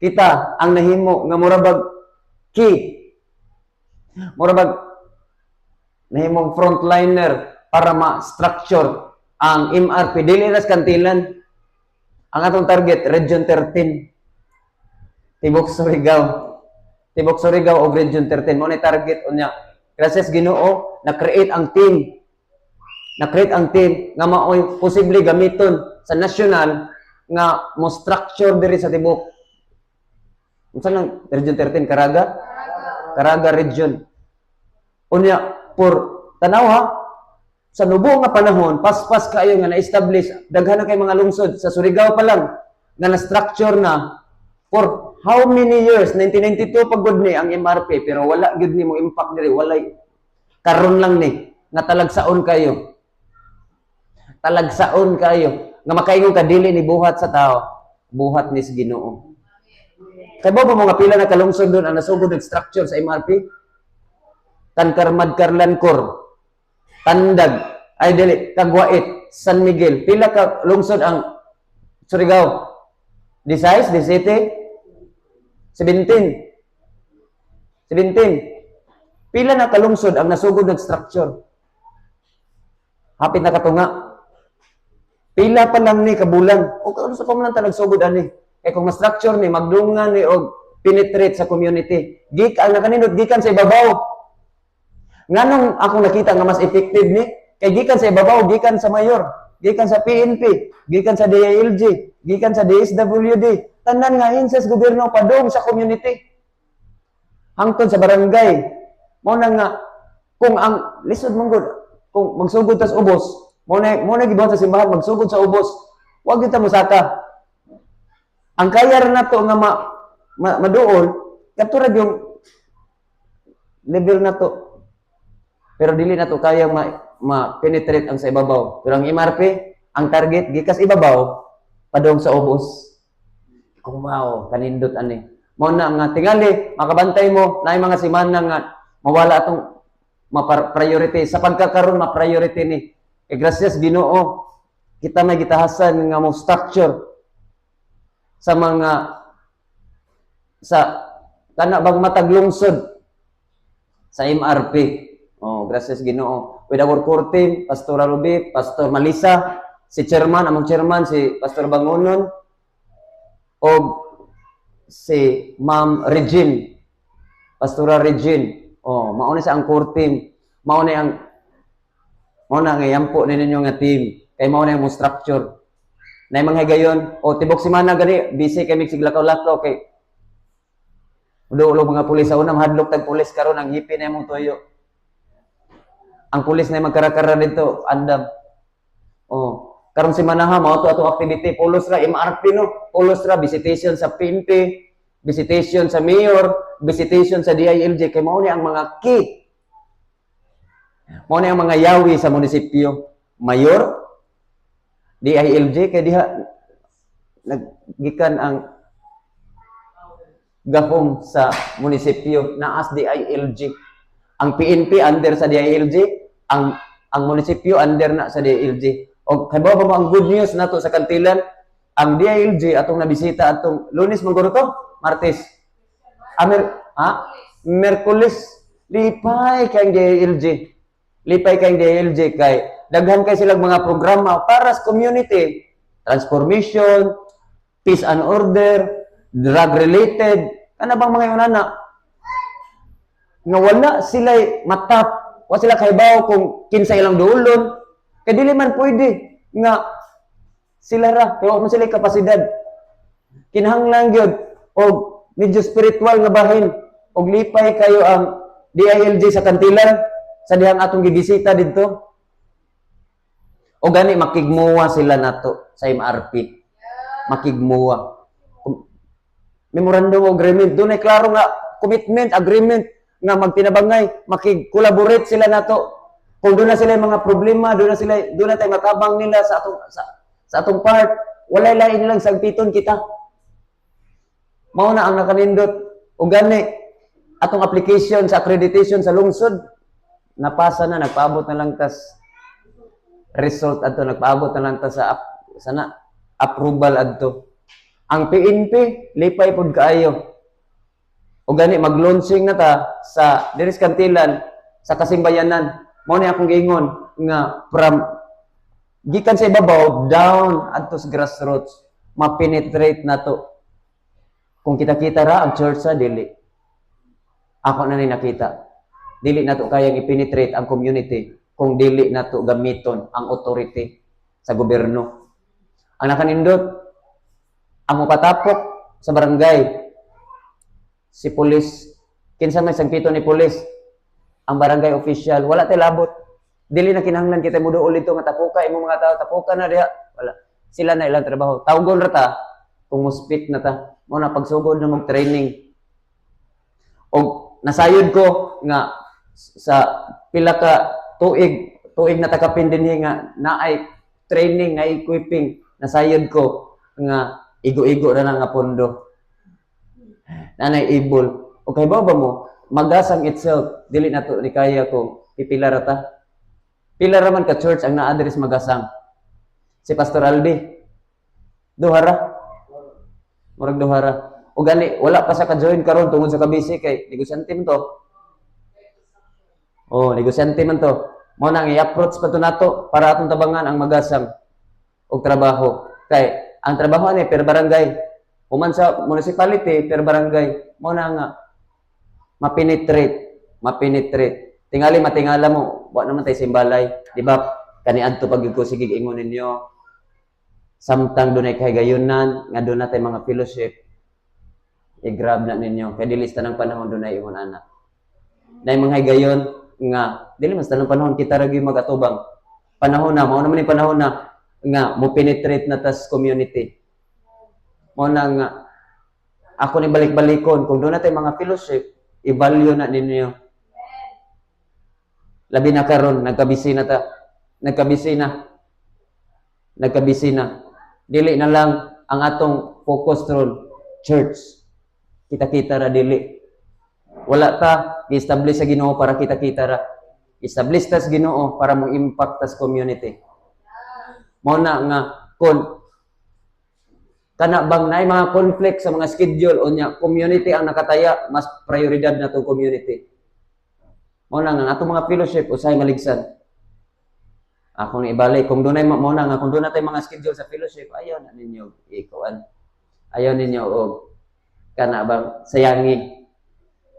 kita ang nahimo nga murabag key, murabag nahimong frontliner para ma-structure ang MRP dili ras kantilan. Ang atong target Region 13, Tibok Surigao. Tibok Surigao o Region 13 mo ni target unya. Gracias Ginoo na-create ang team. Na-create ang team nga maoy posible gamiton sa national nga mo structure diri sa tibok. Unsa nang Region 13 Caraga? Caraga region. Unya for tanaw ha, sa nubo nga panahon, paspas kayo nga na-establish, daghan na kay mga lungsod sa Surigao pa lang nga na-structure na for how many years? 1992 pagod ni ang MRP pero wala gyud nimo impact diri, walay karon lang ni nga talagsaon kayo. Talagsaon kayo nga makaingon ka dili ni buhat sa tao, buhat ni sa Ginoo. Kay ba mga pila na kalungsod doon ang nasugod og structure sa MRP? Tankarmad Karlancor, Tandag, ay dili, Kagwait, San Miguel. Pila ka lungsod ang Surigao? 16, 17, 17. Pila na kalungsod ang nasugod ng structure? Hapit na katunga. Pila pa lang ni kabulan. O kung sa pamanan ta nagsugod ani. Kay kung ma-structure ni magdungan ni og penetrate sa community. Ang nakanindot gikan sa ibabaw. Nganong ako nakita nga mas effective ni kay gikan sa ibabaw, gikan sa mayor, gikan sa PNP, gikan sa DILG, gikan sa DSWD, tanan nga insas gobyerno padung sa community. Hangtod sa barangay. Mo na nga kung ang lisod manggod kung magsugod tas ubos, mo na gibawon sa simbahan magsugod sa ubos. Wa gyud ta mosaka. Ang kaya ra nato nga maduol katurag yung level nato. Pero dili na to kaya ma-penetrate ang sa ibabaw. Pero ang MRP, ang target, gikas ibabaw, padong sa ubos. Kumaw, kanindot ani. Mo na nga tingali, makabantay mo, na yung mga simana nga, mawala atong ma-priority. Sa pagkakaroon, ma-priority ni. E gracias Ginoo, kita may gitahasan nga mo structure sa mga, sa kanabang mataglungsod sa MRP. Oh, gracias Ginoo. With our core team, Pastor Ruby, Pastor Malisa, si chairman, among chairman, si Pastor Bangonon, o si Ma'am Regine, Pastora Regine. Oh, mauna sa ang core team. Mauna nga yampo ninyo nga team. Kay mauna yung structure. Na yung mga higayon, o tibok si Mana gani, busy kay mix siglakaw-lakaw kay ulo mga pulis sa unang hadlok tag pulis karon ang hipi na imong tuyo. Ang pulis na magkarakara dito, andam. Oh, karon si Manaha mao to ato activity pulos ra MRP no, pulos ra visitation sa PNP, visitation sa mayor, visitation sa DILG kay mao ni ang mga key. Mao ni ang mga yawi sa munisipyo. Mayor, DILG kay diha naggikan ang gahom sa munisipyo naas DILG. Ang PNP under sa DILG, ang munisipyo under na sa DILG. O kay ba ang good news nato sa Kantilan, ang DILG atong nabisita atong Lunes mangguro to, Martes. Merkulis lipay kay DILG. Lipay kay DILG kay daghan kay silang mga programa para sa community, transformation, peace and order, drug related, kana bang mga unana nga wala sila matap, wala sila kaibaw kung kinsa ilang duolon, kay dili man pwede nga sila ra, kaya mo sila kapasidad. Kinahanglan gyud og medyo spiritual nga bahin og lipay kayo ang DILG sa Kantilan sa dihang atong gibisita didto. O gani makigmuwa sila nato sa MRP. Makigmuwa. Memorandum of agreement, doon ay klaro nga commitment, agreement nga magtinabangay, makig-collaborate sila nato. Kung doon na sila mga problema, doon na tayo matabang nila sa atong part, walay lain nilang sagpiton kita. Mao na ang nakanindot. O gani, atong application sa accreditation sa lungsod, napasa na, nagpaabot na lang tas result adto, nagpaabot na lang tas sa approval adto. Ang PNP, lipay pod kaayo. O gani, mag-launching na ta sa Diris Kantilan, sa Kasimbayanan. Mao ni akong giingon nga from gikan sa ibabaw down adto sa grassroots, ma-penetrate na to. Kung kita-kita ra ang church sa dili. Ako na ni nakita. Dili na to kayang i-penetrate ang community kung dili na to gamiton ang authority sa gobyerno. Ang nakanindot, ang mapatapok sa barangay, si pulis, kinsa may sagpito ni pulis, ang barangay official, wala tay labot. Dili na kinahanglan kita muduol dito nga tapuka imo mga tao, tapuka na diha. Wala. Sila na ilang trabaho. Tawgon ra ta kung muspit na ta. Mo na pagsugod na mag training. Og nasayod ko nga sa pila ka tuig na takapin dinhi nga naay training nga equipping, nasayod ko nga igo-igo ra na nga pondo. Nanay ibol. Okay ba mo? Magasang itself, dili na to ni kaya ko pipila ra ta. Pila ra man ka church ang na-address Magasang. Si Pastor Albi. Duhara. Murag duhara. O gani, wala pa sa ka-join karon tungod sa kabisi kay negosyante man to. Oh, negosyante man to. Mo nang i-approach pa to nato para atong tabangan ang Magasang og trabaho. Kay ang trabaho ni per barangay. Human sa municipality per barangay, mo na nga mapenetrate. Tingali matingala mo, wa naman tay simbalay, di ba? Kaniadto pag ko sige ingon ninyo. Samtang dunay kay gayunan, nga doon natay mga fellowship. I-grab na ninyo kay dili sa tanang panahon dunay ingon ana. Nay mga gayon nga dili mas tanang panahon kita ra gyud magatubang. Panahon na, mao naman ni panahon na nga mo penetrate na tas community. Mao na nga ako ni balik-balikon kung doon natay mga fellowship, i-value na ninyo. Labi na karon nagkabisi na. Dili na lang ang atong focus ron church. Kita-kita ra dili. Wala ta gi-establish sa Ginoo para kita-kita ra. Establish ta sa Ginoo para mo impact ta sa community. Mao na nga kun kana bang naay mga conflict sa mga schedule unya community ang nakataya, mas prioridad na tong community. Mao na nga atong mga fellowship usay maligsan. Ako ni ibalik kung dunay mo na nga kung dunay tay mga schedule sa fellowship, ayaw na ninyo ikuan. Ayaw ninyo og kana bang sayangi.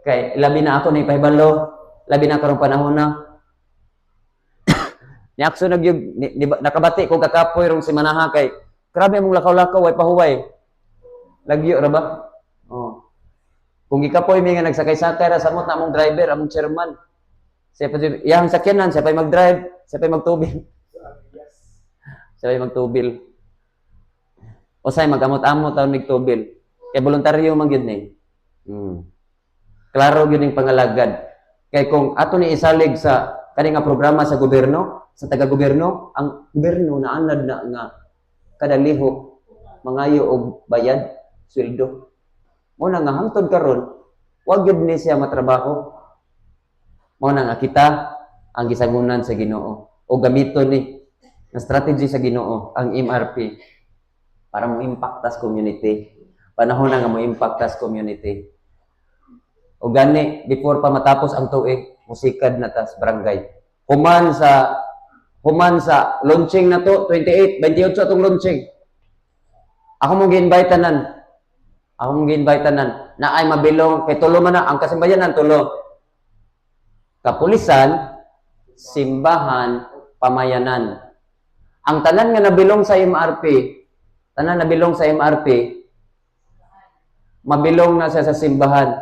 Kay labi na ako ni pahibalo, labi na karong panahon na. Ni akso nakabati ko kakapoy rong si Manaha kay grabe mong lakaw-lakaw way pahuway. Lagyo ra ba? Oh. Kung gikapoy mi nga nagsakay-sakay ra samot na among driver, among chairman. Siya pa yang sakyanan, siya pa mag-drive, siya pa magtubil. Siya pa magtubil. O say magamot-amot taon nigtubil. Kay voluntaryo man gyud ni. Klaro gyud ning pangalagad. Kay kung ato ni isalig sa kani nga programa sa gobyerno, sa taga-gobyerno, ang gobyerno naanad na nga kada lihok mangayo og bayad, sweldo. Mo na nga hangtod karon, wa gyud ni siya matrabaho. Mo na nga kita ang gisangunan sa Ginoo o gamiton ni nga strategy sa Ginoo ang MRP para mo impact tas community. Panahon na nga mo impact tas community. O gani before pa matapos ang tuig, musikad na tas barangay. Human sa launching na to 28 atong launching. Ako mong gi-invite tanan na ay mabilong kay tulo man na ang kasimbayanan tulo. Kapulisan, simbahan, pamayanan. Ang tanan nga nabilong sa MRP, mabilong na siya sa simbahan.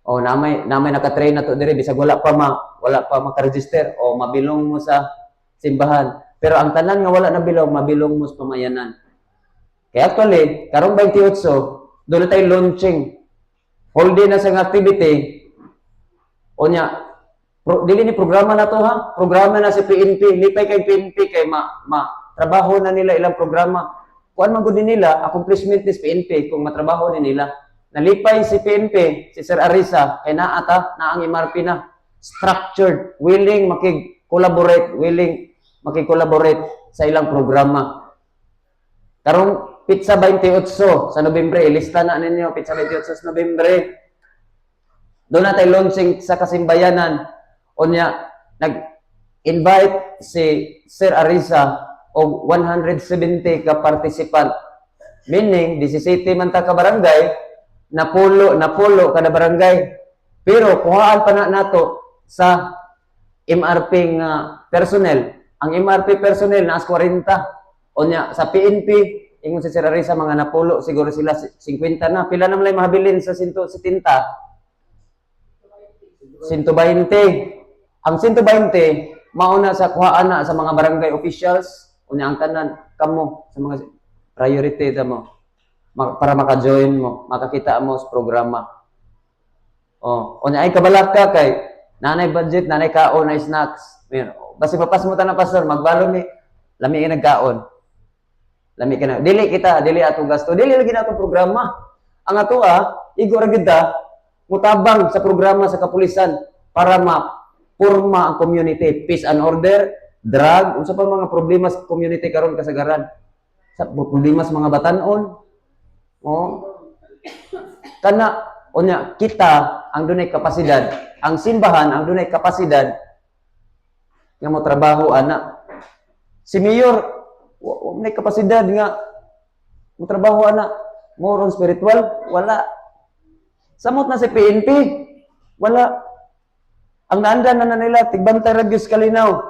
O namay naka-train na to dire bisag wala pa maka-register o mabilong mo sa simbahan. Pero ang tanan nga wala nabilong, mabilong mo sa pamayanan. Kaya actually, karong 28, doon tayo launching. Whole day na sa activity. Onya, dili ni programa na to ha. Programa na si PNP, lipay kay PNP kay trabaho na nila ilang programa. Kuan man gud nila accomplishment ni PNP kung matrabaho ni nila. Nalipay si PNP, si Sir Arisa kay na ang MRP na structured, willing makig-collaborate sa ilang programa. Pizza 28 sa Nobyembre, ilista na ninyo, Pizza 28 sa Nobyembre. Doon na tayo launching sa Kasimbayanan. Unya, nag-invite si Sir Arisa o 170 ka participant. Meaning, 17 man ta ka barangay, napulo kada barangay. Pero, kuhaan pa na nato sa MRP nga personnel. Ang MRP personnel, naas 40. Unya, sa PNP, ingon si Sir Arisa, mga napulo, siguro sila 50 na. Pila naman lang mahabilin sa 170? 120. Ang 120, mauna sa kuhaan na sa mga barangay officials, unya ang tanan, kamo, sa mga priority mo, para maka-join mo, makakita mo sa programa. Unya ay kabalak ka kay, nanay budget, nanay kaon, nanay snacks. Basi mapas mo ta na pastor, magbalo mi, lami ka nagkaon. Lami ka na. Dili ato gasto. Dili lagi na atong programa. Ang ato igo ra kita, mutabang sa programa sa kapulisan para ma-porma ang community. Peace and order, drug, unsa pa mga problema sa community karon kasagaran. Sa problema sa mga batanon. Kana, unya, kita ang dunay kapasidad, ang simbahan ang dunay kapasidad nga mo trabaho ana. Si Mayor may kapasidad nga mo trabaho ana, moron spiritual, wala. Samot na si PNP, wala. Ang naanda na nila, tigbantay ragyos kalinaw.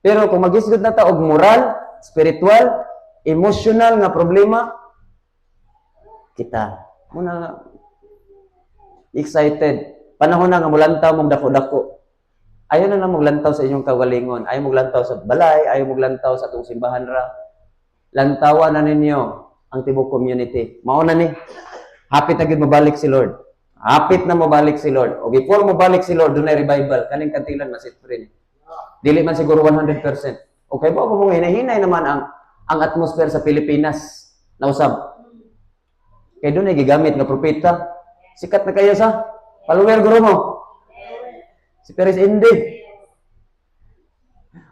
Pero kung magisgot na ta og moral, spiritual, emotional nga problema, kita muna excited. Panahon na nga mulantaw mong dako-dako. Ayaw na lang maglantaw sa inyong kawalingon. Ayaw maglantaw sa balay, ayaw maglantaw sa itong simbahan ra. Lantawan na ninyo ang tibok community. Mauna ni, hapit na gid mabalik si Lord. Hapit na mabalik si Lord. O before mabalik si Lord, doon ay revival. Kaning kantilan, masit rin. Dili man siguro 100%. Okay po, kung hinahinay naman ang atmosphere sa Pilipinas na usab. Kaya doon ay gigamit nga propeta. Sikat na kayo sa follower guro mo. Si Perez Indy.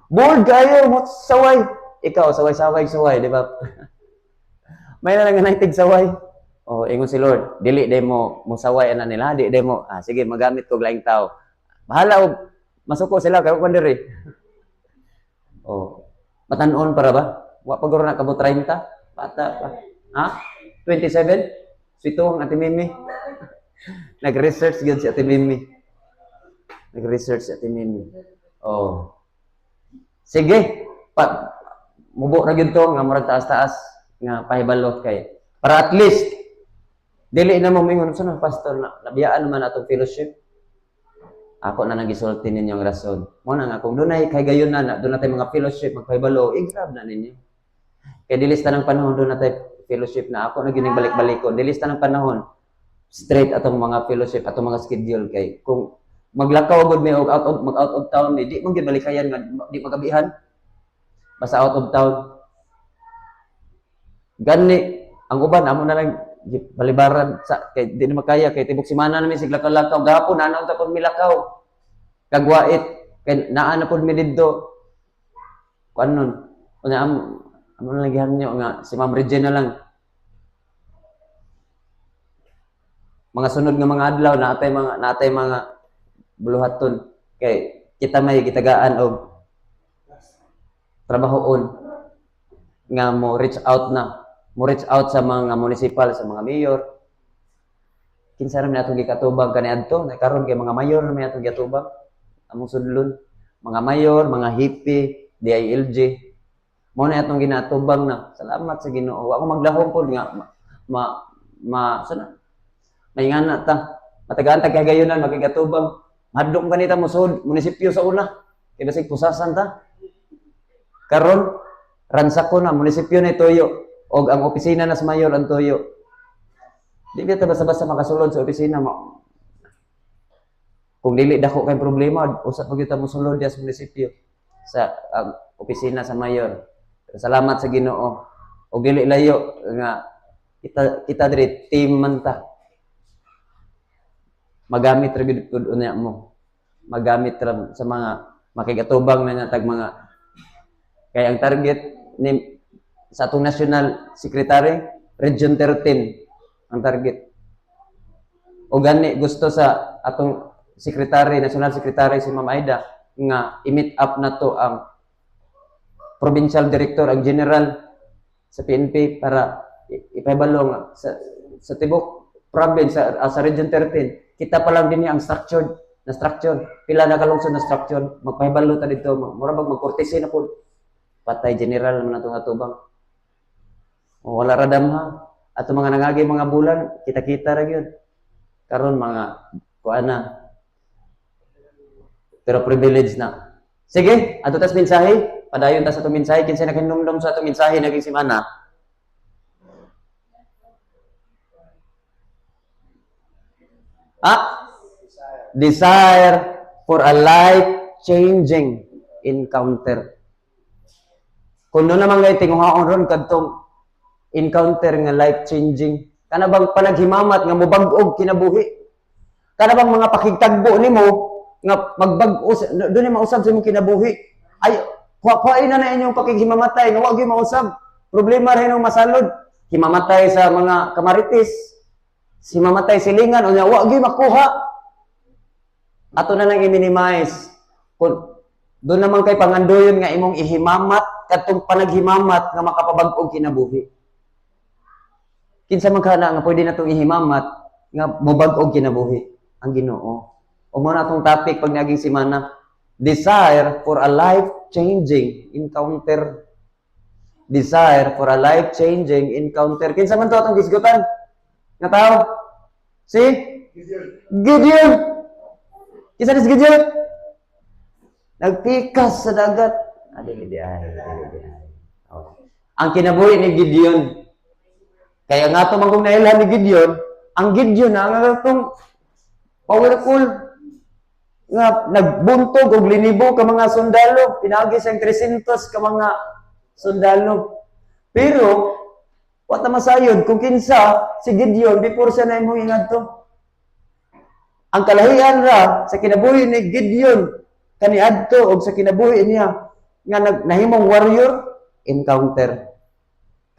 Bored kayo, saway. Ikaw, saway, di ba? May na lang naitig saway. Ingon si Lord, dili de mo saway ana nila, di de mo. Sige, magamit ko laing tao. Bahala og masuko sila kay kun diri. Matanon para ba? Wa pa guro na kabo 30, bata pa. 27? Sito ang Ate Mimi. Nag-research gyud si Ate Mimi. Sige, mubo na gyud to nga murag taas-taas nga pahibalo kay para at least dili na mo mingon sa pastor na nabiyaan naman atong fellowship. Ako na nagisulti ninyo ang rason. Mo na nga kung dunay kay gayon na doon na tay mga fellowship magpahibalo, i-grab na ninyo. Kay dilista ng panahon doon na tay fellowship na ako na gining balik-balikon. Dilista ng panahon straight atong mga fellowship, atong mga schedule kay kung maglakaw gud may out of town di mo gid balikayan nga di magabihan. Basta out of town. Gani ang uban amo na lang balibaran sa kay di na makaya kay tibok semana na mi siglakaw gahapon anaw ta pud milakaw. Kagwait kay naa na pud mi didto. Kuanon unya amo na lang gihan nyo nga si Ma'am Regina lang. Mga sunod nga mga adlaw natay mga buluhaton kay kita may gitagaan og trabahoon nga mo reach out sa mga municipal, sa mga mayor. Kinsa ra man atong gikatubang kaniadto na karon kay mga mayor na may atong gitubang among sudlon, mga mayor, mga hippie, DILG mo na atong ginatubang na. Salamat sa Ginoo. Ako maglahom pod nga sana may ngana ta matagaan ta kay gayonan magigatubang. Hadlok kanita mo sud munisipyo sa una. Kay basig pusasan ta. Karon ransako na munisipyo na toyo og ang opisina na sa mayor ang toyo. Di kita basta-basta makasulod sa opisina mo. Kung dili dako kay problema, usat pag kita mosulod sa munisipyo sa opisina sa mayor. Salamat sa Ginoo. Og dili layo nga kita diri team man ta. Magamit ra gid tud unya mo. Magamit ra sa mga makigatubang na tag mga kay ang target ni sa atong national secretary, Region 13 ang target. O gani gusto sa atong secretary, national secretary si Ma'am Aida nga i-meet up na to ang provincial director, ang general sa PNP para ipabalong sa tibok province sa Region 13. Kita pa lang din ang structure. Pila na kalungsod na structure. Magpahibalo ta dito. Mura magkortesi na po. Patay general naman atong atubang. O wala radam ha. Ato mga nangagi mga bulan, kita-kita ra gyud. Karon mga kuana. Pero privilege na. Sige, ato tas mensahe. Padayon ta sa atong mensahe. Kinsa nakinumdum sa atong mensahe naging simana. Desire for a life-changing encounter. Kung no naman ngay tinguhaon ron kadtong encounter nga life-changing, kana bang panaghimamat nga mobag-og kinabuhi? Kana bang mga pakigtagbo nimo nga magbag-o doon ni mausab sa imong kinabuhi? Ay, kuhain na inyong pakighimamatay nga wa gyud mausab. Problema ra hinong masalod. Himamatay sa mga kamaritis, himamatay silingan o nya wa gyud makuha. Ato na nang i-minimize. Kung doon naman kay pangandoyon nga imong ihimamat katong panaghimamat nga makapabag-og kinabuhi. Kinsa man kana nga pwede natong ihimamat nga mobag-og kinabuhi ang Ginoo. O mo na atong topic pag naging semana, desire for a life-changing encounter. Desire for a life-changing encounter. Kinsa man to atong gisgutan? Nga tao? Si Gideon. Kinsa ni si Gideon? Nagpikas sa dagat. Dili. Ang kinabuhi ni Gideon. Kaya nga ito magkong nailhan ni Gideon, ang Gideon na nga itong powerful nga nagbuntog og linibo ka mga sundalo, pinagi sa 300 ka mga sundalo. Pero wa ta masayod kung kinsa si Gideon before siya na imong ingadto. Ang kalahian ra sa kinabuhi ni Gideon kaniadto og sa kinabuhi niya nga nahimong warrior encounter.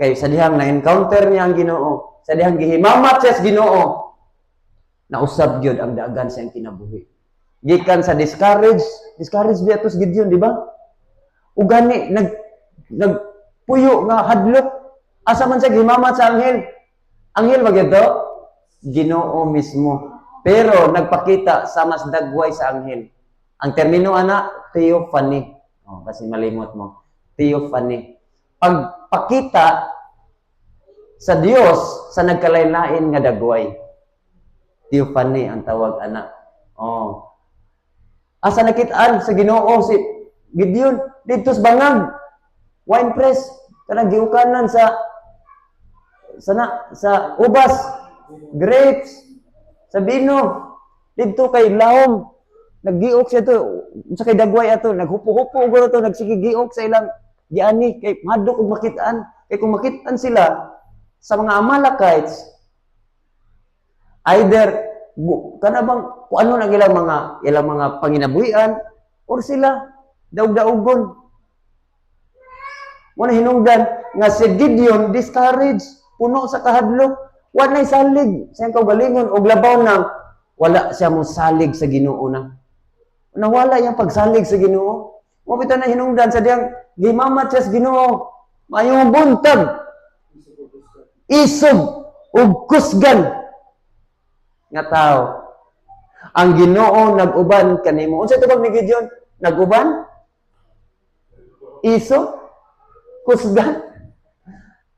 Kay sa dihang na-encounter niya ang Ginoo, sa dihang gihimamat siya sa Ginoo, nausab gyud ang dagan sa iyang kinabuhi. Gikan sa discourage biya tos Gideon, di ba? Ug gani nagpuyo nga hadlok, asa man siya gihimamat sa anghel. Anghel ba gyud to? Ginoo mismo. Pero nagpakita sa mas dagway sa anghel. Ang termino ana theophany. Oh, kasi malimot mo. Theophany. Pagpakita sa Dios sa nagkalain-lain nga dagway. Theophany ang tawag ana. Oh. Asa nakitaan sa Ginoo si Gideon dito sa bangag. Wine press kanang giukanan sa ubas, grapes, sa bino. Dito kay lahom naggiok siya to sa kay dagway ato, naghupo-hupo ug to nagsigigiok sa ilang giani kay madok og makitaan. Kay kung makitaan sila sa mga Amalekites, either kana bang kung ano nang ilang mga panginabuhian or sila daog-daogon. Mo na hinungdan nga si Gideon discouraged, puno sa kahadlok, wa nay salig sa iyang kaugalingon og labaw nang wala siya mo salig sa Ginoo na. Nawala yung pagsalig sa Ginoo. Mo bitaw na hinungdan sa diyang gimamat siya sa Ginoo. Mayong buntag, isog ug kusgan nga tao. Ang Ginoo nag-uban kanimo. Unsa tubag ni Gideon? Nag-uban? Isog? Kusgan?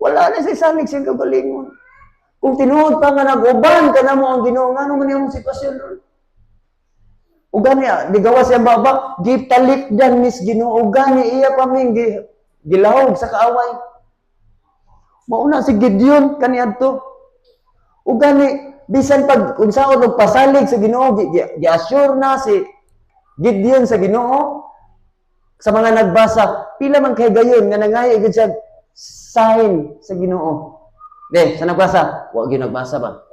Wala na siya salig sa kaugalingon. Kung tinuod pa nga nag-uban ka na mo ang Ginoo, nga naman yung sitwasyon ron. O gani, di gawa siya baba, gitalikdan mis Ginoo, o gani iya pa ming gilahog sa kaaway. Mauna si Gideon kaniadto. O gani, bisan pag unsaon og pasalig sa Ginoo, gi-assure na si Gideon sa Ginoo sa mga nagbasa, pila man kay gayon nga nangayo gid siya sign sa Ginoo. Sa nagbasa, wa gyud nagbasa ba?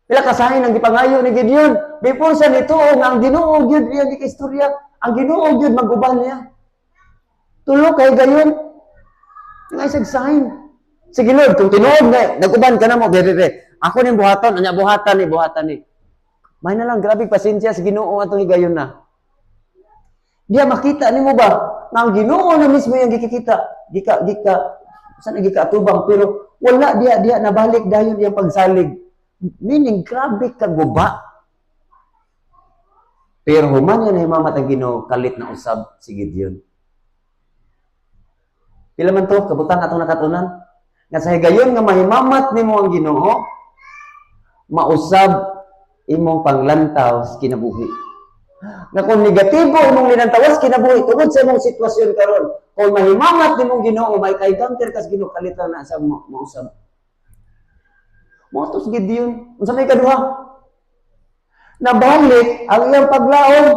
Pila ka sign ang gipangayo ni Gideon before siya nituo nga ang Ginoo gyud iya di istorya, ang Ginoo gyud mag-uban niya. Tulo kay gayon. Nga isang sign. Sige Lord, kung tinuod na, nag-uban ka na mo, bebe. Ako ning buhaton, anya buhatan ni. May na lang, grabe pasensya sa Ginoo atong higayon na. Diya makita nimo ba na ang Ginoo na mismo yung gikikita, saan gikaatubang, pero wala diya nabalik dayon yung pagsalig. Meaning, grabe ka guba. Pero human yan himamat ang Ginoo, kalit na usab si Gideon. Pila man to, kabutang atong nakatunan. Nga sa higayon nga mahimamat nimo ang Ginoo, mausab imong panglantaw sa kinabuhi. Nga kung negatibo imong linantawas kinabuhi tungod sa imong sitwasyon karon, kung mahimamat nimong Ginoo, may kay-counter kas Ginoo kalitan na sa mausab. Mo to si Gideon, unsa may kaduha? Nabalik ang iyang paglaom.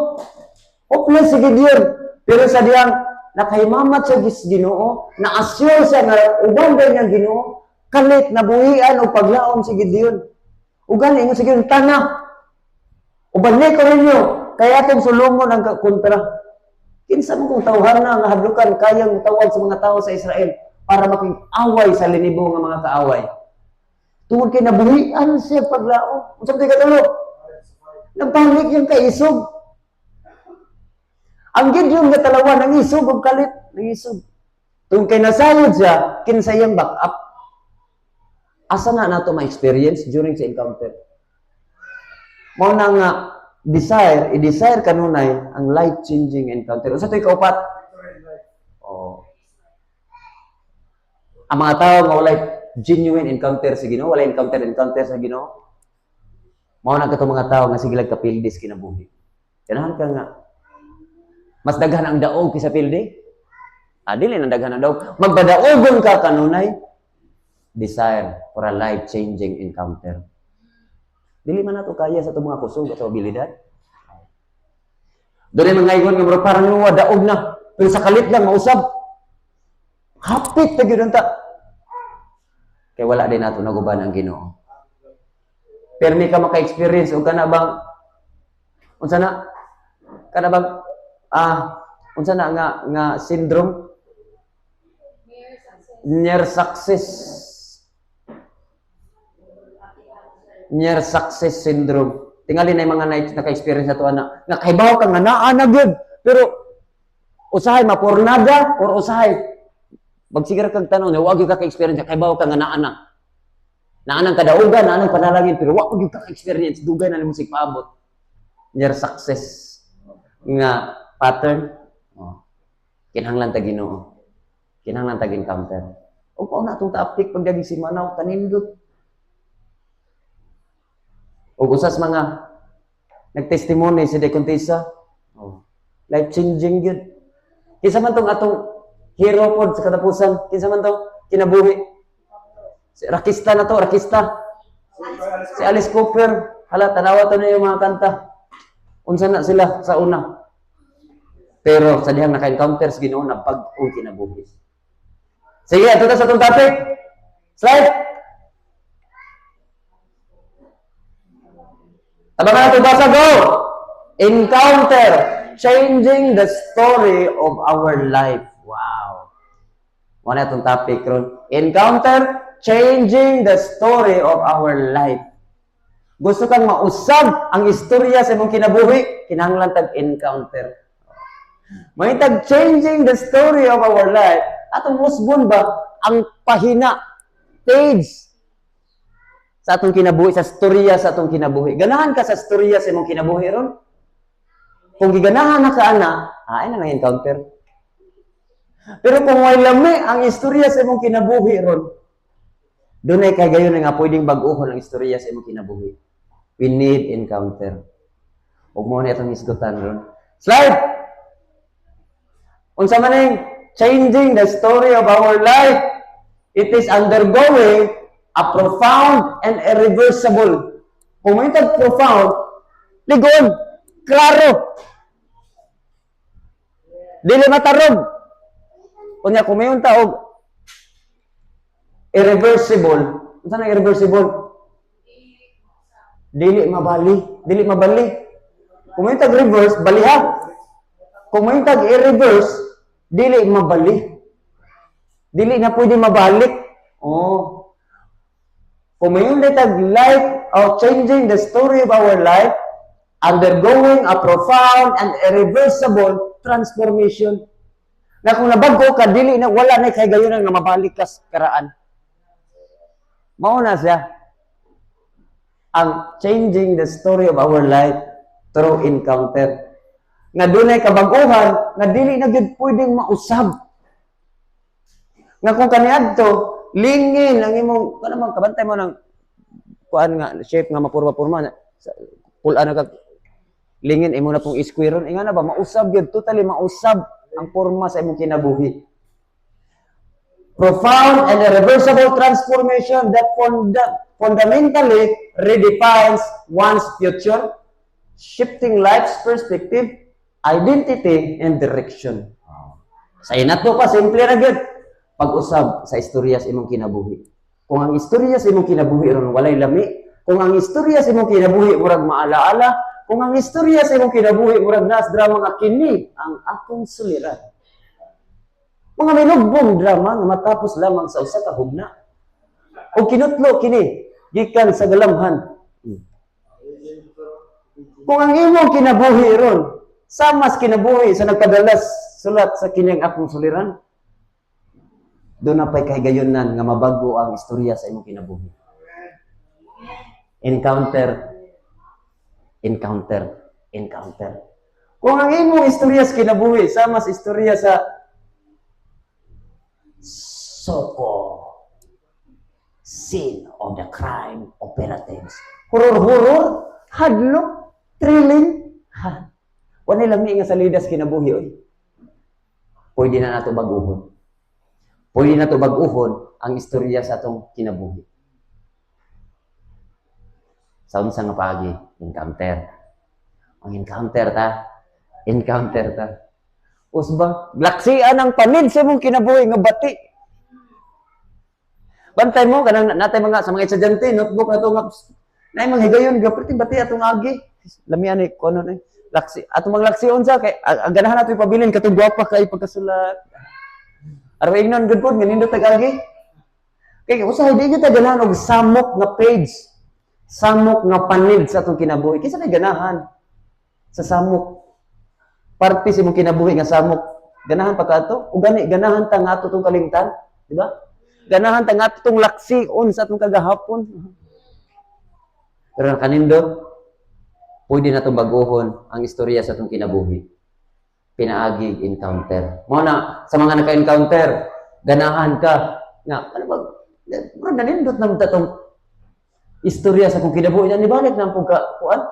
Hopeless si Gideon, pero sa diyang nakahimamat sa Ginoo, na-assure siya na uban ba niyang Ginoo, kalit nabuhian o paglaom si Gideon. Ugan ingon sige tana. Uban ni ko ninyo, kaya atong sulungon ang kontra. Kinsa mo kung tawhana nga hadlukan kayang tawag sa mga tao sa Israel para makig-away sa linibo nga mga kaaway. Tungod kay nabuhian siya paglaom. Unsa tay katulo? Nagpanik yung kaisog. Ang Gideon nga talawan ang isog ug kalit, ang isog. Tungod kay nasayod siya, kinsa iyang back up. Asa na nato ma-experience during sa encounter? Mao na nga i-desire kanunay ang life-changing encounter. Unsa to'y kaupat? Oh. Ang mga tao nga walay genuine encounter sa Ginoo, walay encounter sa Ginoo. Mao na kato mga tao nga sigilag kapildis kinabuhi. Ganahan ka nga mas daghan ang daog kaysa pildi? Dili na daghan ang daog. Magbadaogon ka kanunay desire for a life-changing encounter. Dili man nato kaya sa itong mga kusog at abilidad. Doon ay mga ingon nga bro, parang nuwa, daog na. Pero sa kalit lang, mausab. Hapit na yun ta. Kaya wala din nato naguban ang Ginoo. Pero may ka maka-experience o ka na bang, unsa na? Ka na bang, unsa na nga syndrome? Near success. Near success syndrome. Tingali na yung mga naka-experience na ito, nga kaibaw ka nga naa gyud pero usahay mapurnada or usahay magsigira kang tanong na wag gyud ka ka-experience kaibaw ka nga naa naanang kadaugan, naanang panalangin pero wag gyud ka ka-experience dugay na nimo sig paabot. Near success nga pattern. Kinahanglan ta Ginoo. Kinahanglan ta encounter. O pauna atong ta-update pag dagi si Manaw kanindot. O usas mga nagtestimony si De Contesa, life-changing yun. Kinsa man tong atong hero pod sa katapusan, kinsa man to kinabuhi. Si Rakista na to, Rakista. Si Alice Cooper, hala tanawa to na yung mga kanta. Unsa na sila sa una. Pero sa dihang naka-encounter sa Ginoo na bag-ong kinabuhi. Sige, ito na sa itong topic. Slide! Tama na ito basa, go! Encounter, changing the story of our life. Wow! Muna itong topic ron. Encounter, changing the story of our life. Gusto kang mausab ang istorya sa imong kinabuhi, kinahanglan tag-encounter. May tag-changing the story of our life. Atong musbon ba ang pahina, page, sa atong kinabuhi, sa storya sa atong kinabuhi. Ganahan ka sa storya sa imong kinabuhi ron? Kung giganahan na ka ana, ay na encounter. Pero kung way lami ang istorya sa imong kinabuhi ron, doon ay kagayon nga pwedeng bag-ohon ang istorya sa imong kinabuhi. We need encounter. Huwag mo na itong isgutan ron. Slide! Unsa man yung changing the story of our life, it is undergoing a profound and irreversible. Kung may profound, ligon, klaro. Dili matarog. Kunya kung may taog, irreversible. Ano na irreversible? Dili mabali. Dili mabali. Kung may Dili na pwede mabalik. Oh. Kung mayon tag life or changing the story of our life, undergoing a profound and irreversible transformation. Na kung nabago ka, dili na, wala na kay gayon nga mabalik ka sa karaan. Mauna siya. Ang changing the story of our life through encounter. Nga dunay kabaguhan, nga dili na gyud pwedeng mausab. Nga kung kaniadto, lingin ang imong kanang kabantay mo ng kuan nga shape nga mapurma-purma na pula na kag lingin imo na pong square ron inga na ba mausab gyud, totally mausab ang porma sa imong kinabuhi. Profound and irreversible transformation that fundamentally redefines one's future, shifting life's perspective, identity, and direction. Sa inato pa, simple ra gyud pag-usab sa istorya sa imong kinabuhi. Kung ang istorya sa imong kinabuhi ron walay lami, kung ang istorya sa imong kinabuhi murag maalaala, kung ang istorya sa imong kinabuhi murag nas drama nga kini ang akong suliran. Mga minugbong drama nga matapos lamang sa usa ka hugna. O kinutlo kini gikan sa galamhan. Kung ang imong kinabuhi ron samas kinabuhi sa nagpadalas sulat sa kining akong suliran, doon na pa'y kahigayonan nga mabago ang istorya sa imong kinabuhi. Encounter. Kung ang imong istorya sa kinabuhi sama sa istorya sa Soko, scene of the crime operatives. Horror, hadlok, thrilling. Wala lang nga sa lidas kinabuhi. Oy. Pwede na nato baguhon. Pwede na ito baguhon ang istorya sa atong kinabuhi. Sa unsa nga pagi, encounter. Ang encounter ta. Usba, laksian ang panid sa mong kinabuhi nga bati. Bantay mo kanang natay mga sa mga estudyante notebook na to nga nay mga higayon gaperti bati atong agi. Lamian ni kuno ni laksi atong mga laksion sa kay ang ganahan nato ipabilin katong gwapa kay pagkasulat. Aron ignon good pod nga nindot tag-agi. Kay usahay di gyud ta ganahan og samok nga page. Samok nga panid sa atong kinabuhi. Kinsa may ganahan sa samok? Parte sa imong kinabuhi nga samok. Ganahan pa kato? O gani ganahan ta nga ato tong kalimtan, di ba? Ganahan ta nga ato tong laksion sa atong kagahapon. Pero kanindot, pwede na itong baguhon ang istorya sa atong kinabuhi. Pinaagi encounter. Mo na sa mga naka-encounter, ganahan ka nga ano ba? Nanindot na itong istorya sa atong kinabuhi. Yan ibalik na po ka kuan.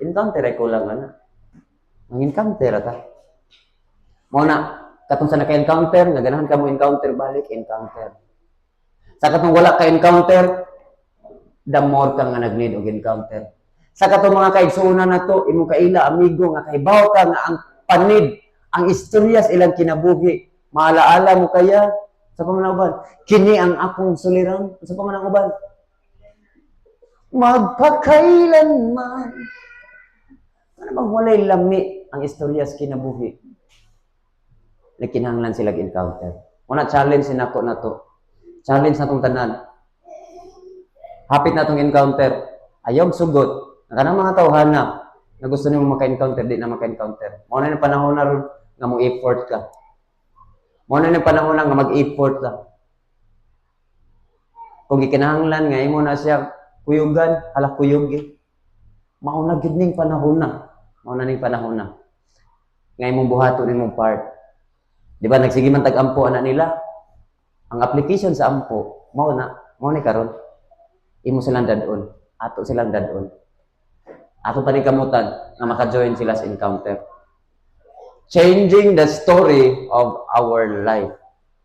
Encounter ay kulang na. Ang encounter ta. Mo na katong sa naka-encounter, nga ganahan ka mo encounter balik encounter. Sa katong wala ka encounter, the more ka nga nag-need og encounter. Sa katong mga kaigsuonan nato, imong kaila amigo nga kahibaw ka nga ang panid, ang istorya sa ilang kinabuhi, maalaala mo kaya sa pamanauban. Kini ang akong suliran sa pamanauban. Magpakailanman. Ano bang walay lami ang istorya sa kinabuhi? Nakinahanglan sila encounter. Una challenge nako na to. Challenge na tong tanan. Hapit na tong encounter. Ayaw sugot. Kanang mga tawhana na gusto nimo maka-encounter, di na maka-encounter. Mao na yung panahon na ron nga mo effort ka. Mao na yung panahon na nga mag-effort ka. Kung gikinahanglan nga imo na siya kuyugan, hala kuyugi. Mao na gid ning panahon na. Mao na ning panahon na. Nga imong buhaton imong part. Di ba nagsige man tag-ampo ana nila? Ang application sa ampo, mao ni karon. Imo silang dadon, ato silang dadon. Ato pa ni kamutan nga maka-join sila sa encounter. Changing the story of our life.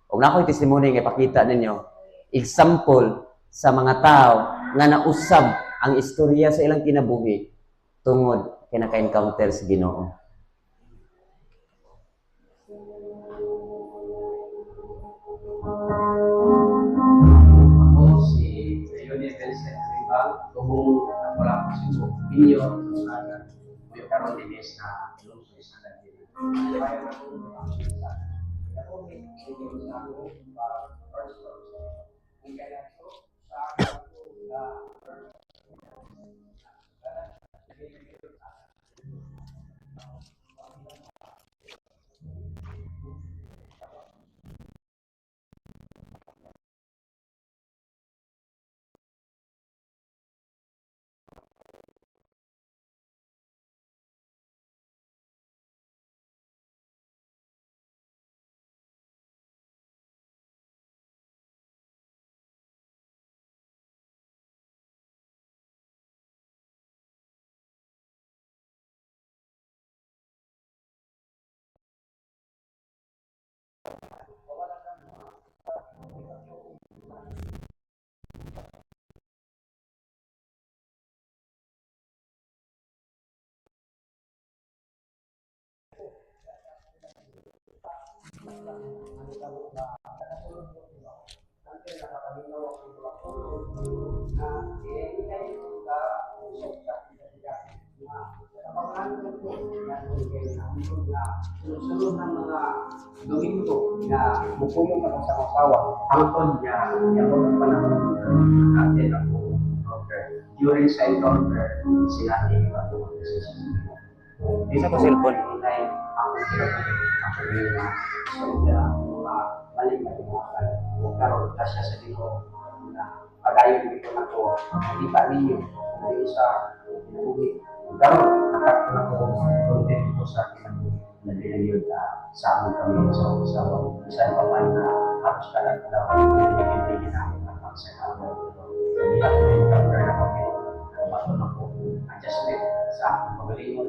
Kung na ko'y testimony nga ipakita ninyo, example sa mga tao nga nausab ang istorya sa ilang kinabuhi tungod kay naka-encounter sa Ginoo. Ako si Leonel Vincent Ribang, tuhong wala ko sa opinion sa karon din na ilungso sa natin. Kaya na Sunod ng mga Domingo na mupunong ako sa asawa, angkon niya, yung mga panahon natin ako. During sa encounter, sinabi ko ako. Isa ko cellphone. Ay, ako yung balik na tumakan. Karoon ka siya sa dito na pagayon dito na ko, nakita ninyo, hindi sa pinuwi. Karoon, nakakita ko content ko sa kinabuhi. Naglayod sa amin kami sa usawa. Isa pa man na halos kalang daw, nagiging namin ang pagsakawa. Hindi ako na-encounter na kami. Maton ako, adjustment sa aking pagalingon.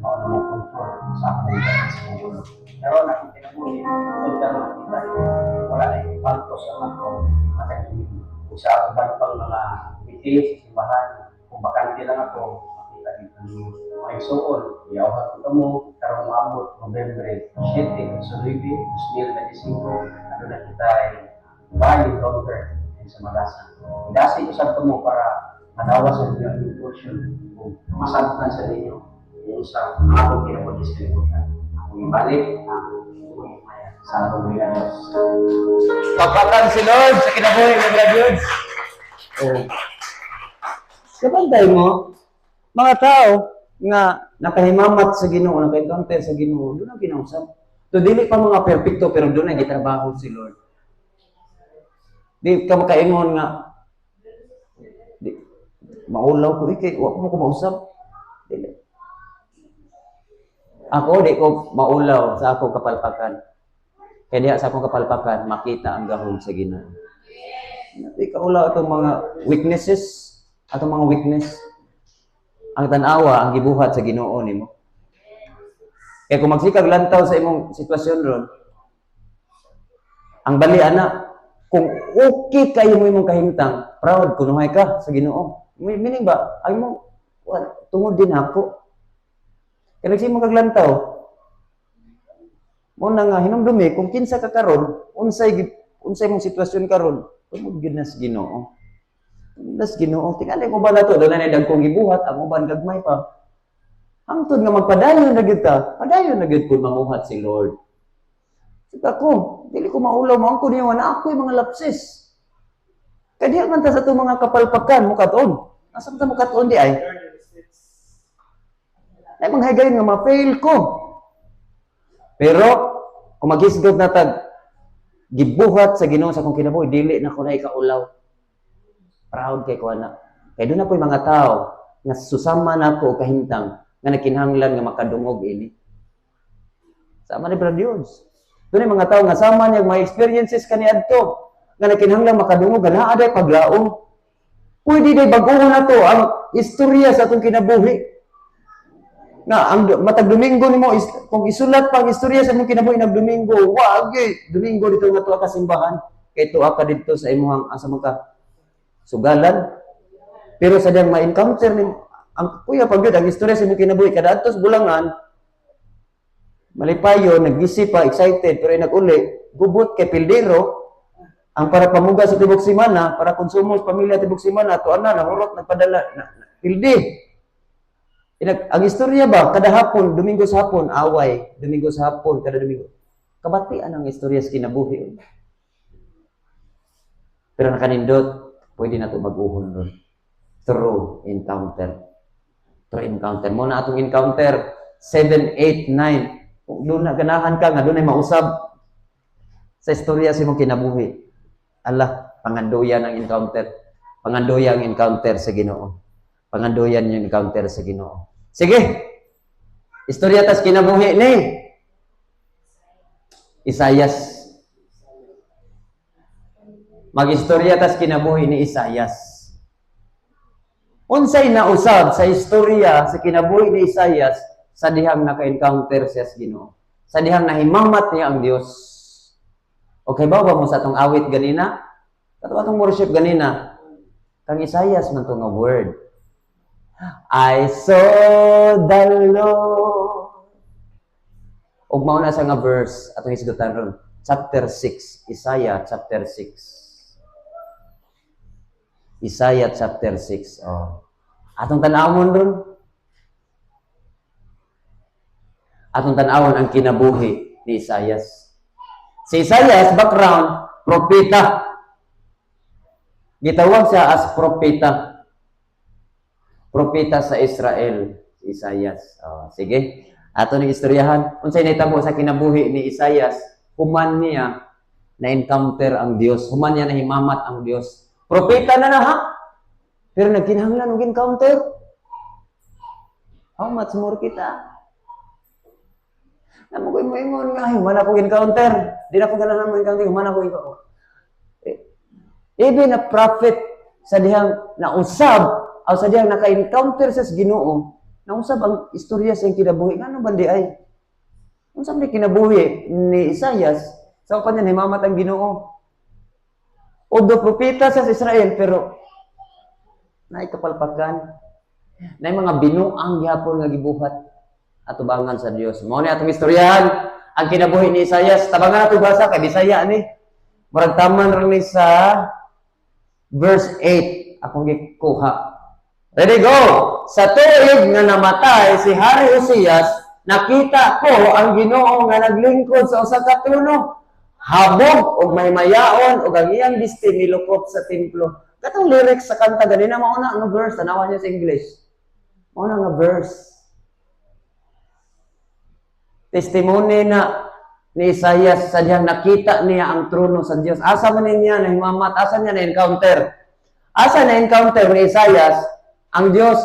Mauna mo control sa aking pagalingon. Pero nakikita mo yun, kung gano'n kita, wala na yung palto sa ako. Matagin sa uban pang mga meeting, simbahan, kung bakante lang ako, makita dito may suon. Iyawahan ko mo, karong maabot, November 7, sa 9, 2025, ano na kita ay bahay counter sa Magasan. Idasi ko sa mo para madawa sa inyo ang portion kung masabtan sa inyo yung sa akong kinapagis kalimutan. Kung ibalik, sa akong mga Diyos. Pagpatan si Lord sa kinabuhi ng graduates. Oh. Kapantay mo, mga tao nga nakahimamat sa Ginoo, naka-encounter sa Ginoo, doon ang kinausap. So, dili pa mga perfecto, pero doon ang gitrabaho si Lord. Di ka makaingon nga, di, maulaw ko, wag mo ko mausap. Dili. Ako, di ko maulaw sa akong kapalpakan. Kaya diya sa akong kapalpakan, makita ang gahom sa Ginoo. Di ka ulaw itong mga weaknesses, atong mga weakness. Ang tanawa, ang gibuhat sa Ginoo nimo. Kaya kung magsikag lantaw sa imong sitwasyon ron, ang bali ana, kung okay kayo mo imong kahimtang, proud kunuhay ka sa Ginoo. Meaning ba, ay mo tungod din ako. Kaya nagsimong kag lantaw, mo na nga hinumdumi kung kinsa ka karon, unsay mong sitwasyon karon, tungod gid na sa Ginoo. Nas Ginoo, tingali ko ba na to, doon na dagkong gibuhat, ang uban gagmay pa. Hangtod nga magpadayon na gyud ta, padayon na gyud pud manguhat si Lord. Sika ko, dili ko maulaw mo angko niyo na ako yung mga lapses. Kaya man ta sa itong mga kapalpakan mo katon. Nasaan ta mo katon di ay? Ay manghagayon nga ma-fail ko. Pero kung maghisgot na tag gibuhat sa Ginoo sa akong kinabuhi, dili na ko na ikaulaw. Proud kay ko ana. Kay doon na po yung mga tao nga susama na ko kahintang nga nakinahanglan nga makadungog ini. Sama ni Brad Dios. Doon yung mga tao nga sama niya may experiences kaniadto nga nakinahanglan makadungog nga naa day paglaom. Pwede day bag-o na to ang istorya sa atong kinabuhi. Nga ang matag Domingo nimo kung isulat pang istorya sa imong kinabuhi nag Domingo, wag Domingo dito nga tuwa ka simbahan kay tuwa ka dito sa imong asa ka sugalan. Pero sa diyang ma-encounter ni ang kuya pag yun, ang istorya sa imong kinabuhi kada adtos bulangan malipayo, nag-isip pa, excited, pero nag-uli, gubot kay pildero, ang para pamuga sa tibok simana, para konsumo sa pamilya tibok simana, to ana, nahurot, nagpadala, pildi. Ang istorya ba, kada hapon, Domingo sa hapon, away, Domingo sa hapon, kada Domingo. Kabatian ang istorya sa kinabuhi. Pero nakanindot, pwede na ito mag-uhon doon. Through encounter. Through encounter. Muna atong encounter, 7, 8, 9. Kung doon na ganahan ka, nga doon ay mausab sa istorya sa imong kinabuhi. Allah, pangandoyan ang encounter. Pangandoyan ang encounter sa Ginoo. Pangandoyan yung encounter sa Ginoo. Sige. Istorya tas kinabuhi ni Isayas. Mag-istorya tas kinabuhi ni Isayas. Unsay nausab sa istorya sa kinabuhi ni Isayas sa dihang naka-encounter siya sa Ginoo. Sa dihang nahimamat niya ang Dios. Okay ba mo sa atong awit ganina? Kato atong worship ganina. Kang Isayas man to nga word. I saw the Lord. Ug mao na sa nga verse atong hisgutan ron. Chapter 6, Isaiah chapter 6. Isaiah chapter 6. Oh. Atong tan-awon ron. Atong tan-awon ang kinabuhi ni Isayas. Si Isayas, background, propeta. Gitawag siya as propeta. Propeta sa Israel, si Isayas. Oh, sige. Ato ni istoryahan. Unsay nahitabo sa kinabuhi ni Isayas, human niya na-encounter ang Dios. Human niya nahimamat ang Dios. Propeta na ha? Pero nagkinahanglan og encounter. How much more kita? Namo ko mo nga human ako encounter. Di na ko ganahan mo encounter, human ako encounter. Even a prophet sa dihang nausab o sa diyang naka-encounter sa Ginoo, nausab ang istorya sa kinabuhi. Ano ba di ay? Unsab di kinabuhi ni Isayas, sa kanya himamat ang Ginoo. O do propeta sa Israel, pero naay kapalpakan, naay mga binuang gihapon nga gibuhat at tubangan sa Dios. Mao ni atong istoryahan ang kinabuhi ni Isayas. Tabangan nato basa kay Bisaya ni. Murag taman rin ni sa verse 8 akong gikuha. Ready, go! Sa tuig nga namatay si Hari Uzias, nakita ko ang Ginoo nga naglingkod sa usa ka trono, habog og mahimayaon og ang iyang biste milukop sa templo. Katong lyrics sa kanta ganina mao na nga verse, tanawan niyo sa English. Mao na nga verse. Testimony na ni Isayas sa diyang nakita niya ang trono sa Dios. Asa man niya nahimamat, asa niya na-encounter. Asa na-encounter ni Isayas ang Dios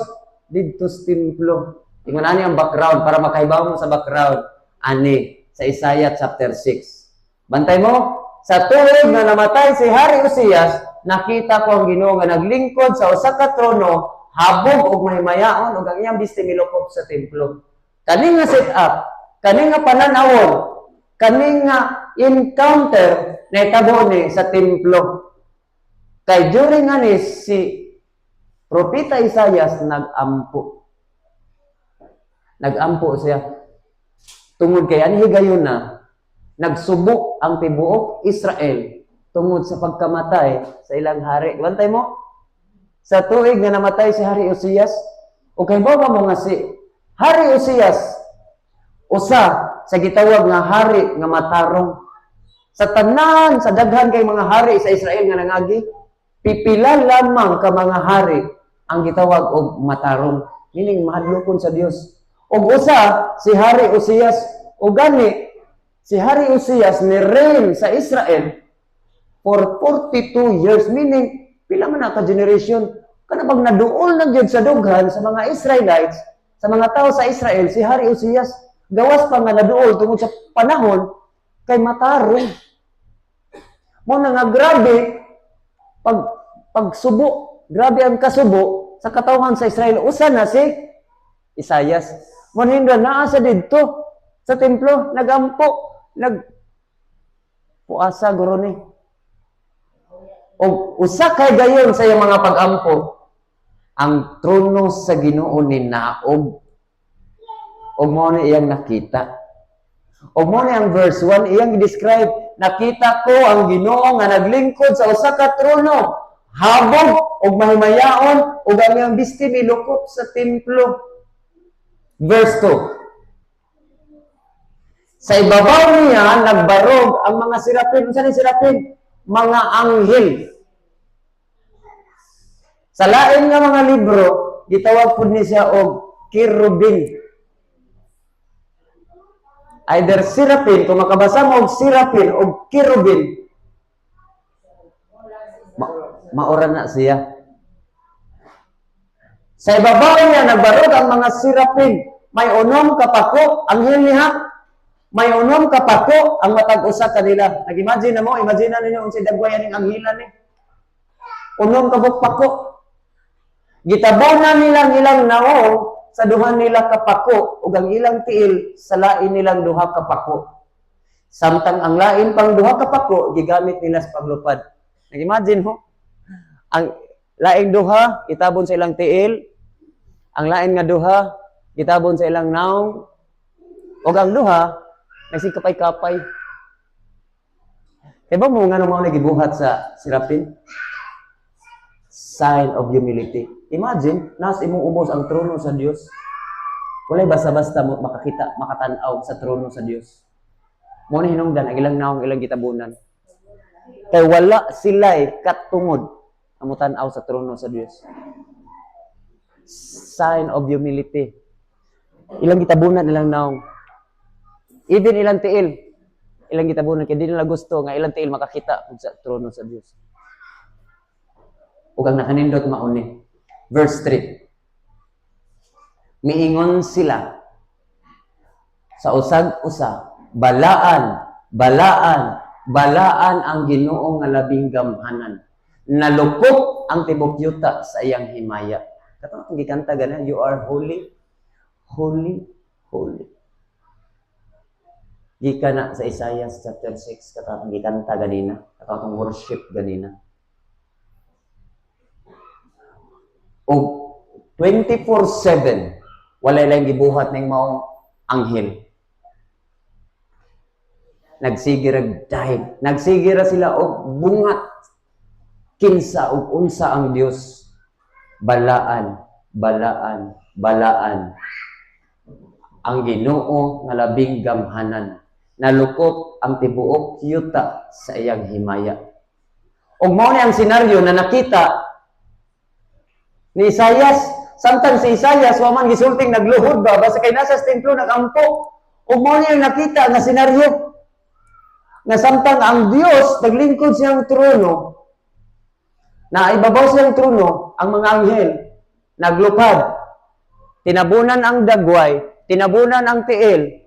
didto sa templo. Tingnan ani ang background para makahibaw mo sa background ani sa Isaiah chapter 6. Bantay mo, sa tuig nga namatay si Hari Uzias, nakita ko ang Ginoo nga naglingkod sa usa ka trono, habog og mahimayaon og ang iyang biste milukop sa templo. Kani nga set up, kani nga pananawon, kani nga encounter na itabo ni sa templo. Kay during nga ni si Propeta Isayas nag-ampo. Nag-ampo siya. Tungod kay ani higayon na nagsubok ang tibuok Israel tungod sa pagkamatay sa ilang hari. Bantay mo? Sa tuig nga namatay si Hari Uzias, o kay mo nga si Hari Uzias, usa sa gitawag nga hari nga matarong. Sa tanan, sa daghan kay mga hari sa Israel nga nangagi, pipila lamang ka mga hari ang gitawag og matarong. Meaning, mahadlokon sa Dios. Og usa, si Hari Uzias, o gani, si Hari Uzias ni reign sa Israel for 42 years. Meaning, pila man na ka-generation, kanabang naduol na gyud sa dughan sa mga Israelites, sa mga tao sa Israel, si Hari Uzias, gawas pa nga naduol tungod sa panahon kay matarong. Mo na nga grabe pagsubo, grabe ang kasubo sa katawhan sa Israel. Usa na si Isayas. Mo hindra naa sa didto sa templo, nagampo, puasa guro ni. O usa kay gayon sa iyang mga pag-ampo, ang trono sa Ginoo ni naog. O mo ni iyang nakita. O mo ni ang verse 1 iyang describe, nakita ko ang Ginoo nga naglingkod sa usa ka trono, habog og mahimayaon ug ang iyang biste milukop sa templo. Verse 2. Sa ibabaw niya, nagbarog ang mga sirapin. Unsa ni sirapin? Mga anghel. Sa lain nga mga libro, gitawag po ni siya og kirubin. Either sirapin, kung makabasa mo og sirapin o kirubin, maura na siya. Sa ibabaw niya, nagbarog ang mga sirapin. May unom kapako, anghel niya. May unom kapako ang matag usa kanila. Nag-imagine na mo, imagine na ninyo unsay dagwayan ning anghelan ni. Unom kabuk pako. Gitabunan nilang ilang naong sa duha nila kapako ug ang ilang tiil sa lain nilang duha kapako. Samtang ang lain pang duha kapako gigamit nila sa paglupad. Nag-imagine mo? Ang laing duha itabon sa ilang tiil, ang lain nga duha gitabon sa ilang naong, ug ang duha nagsigkapay-kapay. Diba mo nga naman nagibuhat sa sirapin? Sign of humility. Imagine, nas imong ubos ang trono sa Dios. Walay basta-basta mo makakita, makatanaw sa trono sa Dios. Mo ni hinungdan ang ilang naong ilang gitabunan. Kay wala sila'y katungod ang mutanaw sa trono sa Dios. Sign of humility. Ilang gitabunan ilang naong. Even ilang tiil, ilang gitabunan kay di nila gusto nga ilang tiil makakita sa trono sa Dios. Ug ang nakanindot mauni. Verse 3. Miingon sila sa usag-usa, balaan, balaan, balaan ang Ginoo nga labing gamhanan. Nalupok ang tibok yuta sa iyang himaya. Katong gikanta ganan, you are holy, holy, holy. Gika na sa Isaiah chapter 6, katong gikanta ganina, katong worship ganina. O 24/7 walay lang gibuhat ning maong anghel. Nagsigira dahig, nagsigira sila og bungat kinsa ug unsa ang Dios. Balaan, balaan, balaan ang Ginoo nga labing gamhanan. Nalukop ang tibuok yuta sa iyang himaya. Ug mao ni ang senaryo na nakita ni Isaias. Samtang si Isaias wa man gisulting nagluhod ba basta kay nasa templo nagampo. Ug mao ni ang nakita nga senaryo na samtang ang Dios naglingkod siyang trono, na ibabaw siyang trono, ang mga anghel naglupad, tinabunan ang dagway, tinabunan ang tiil,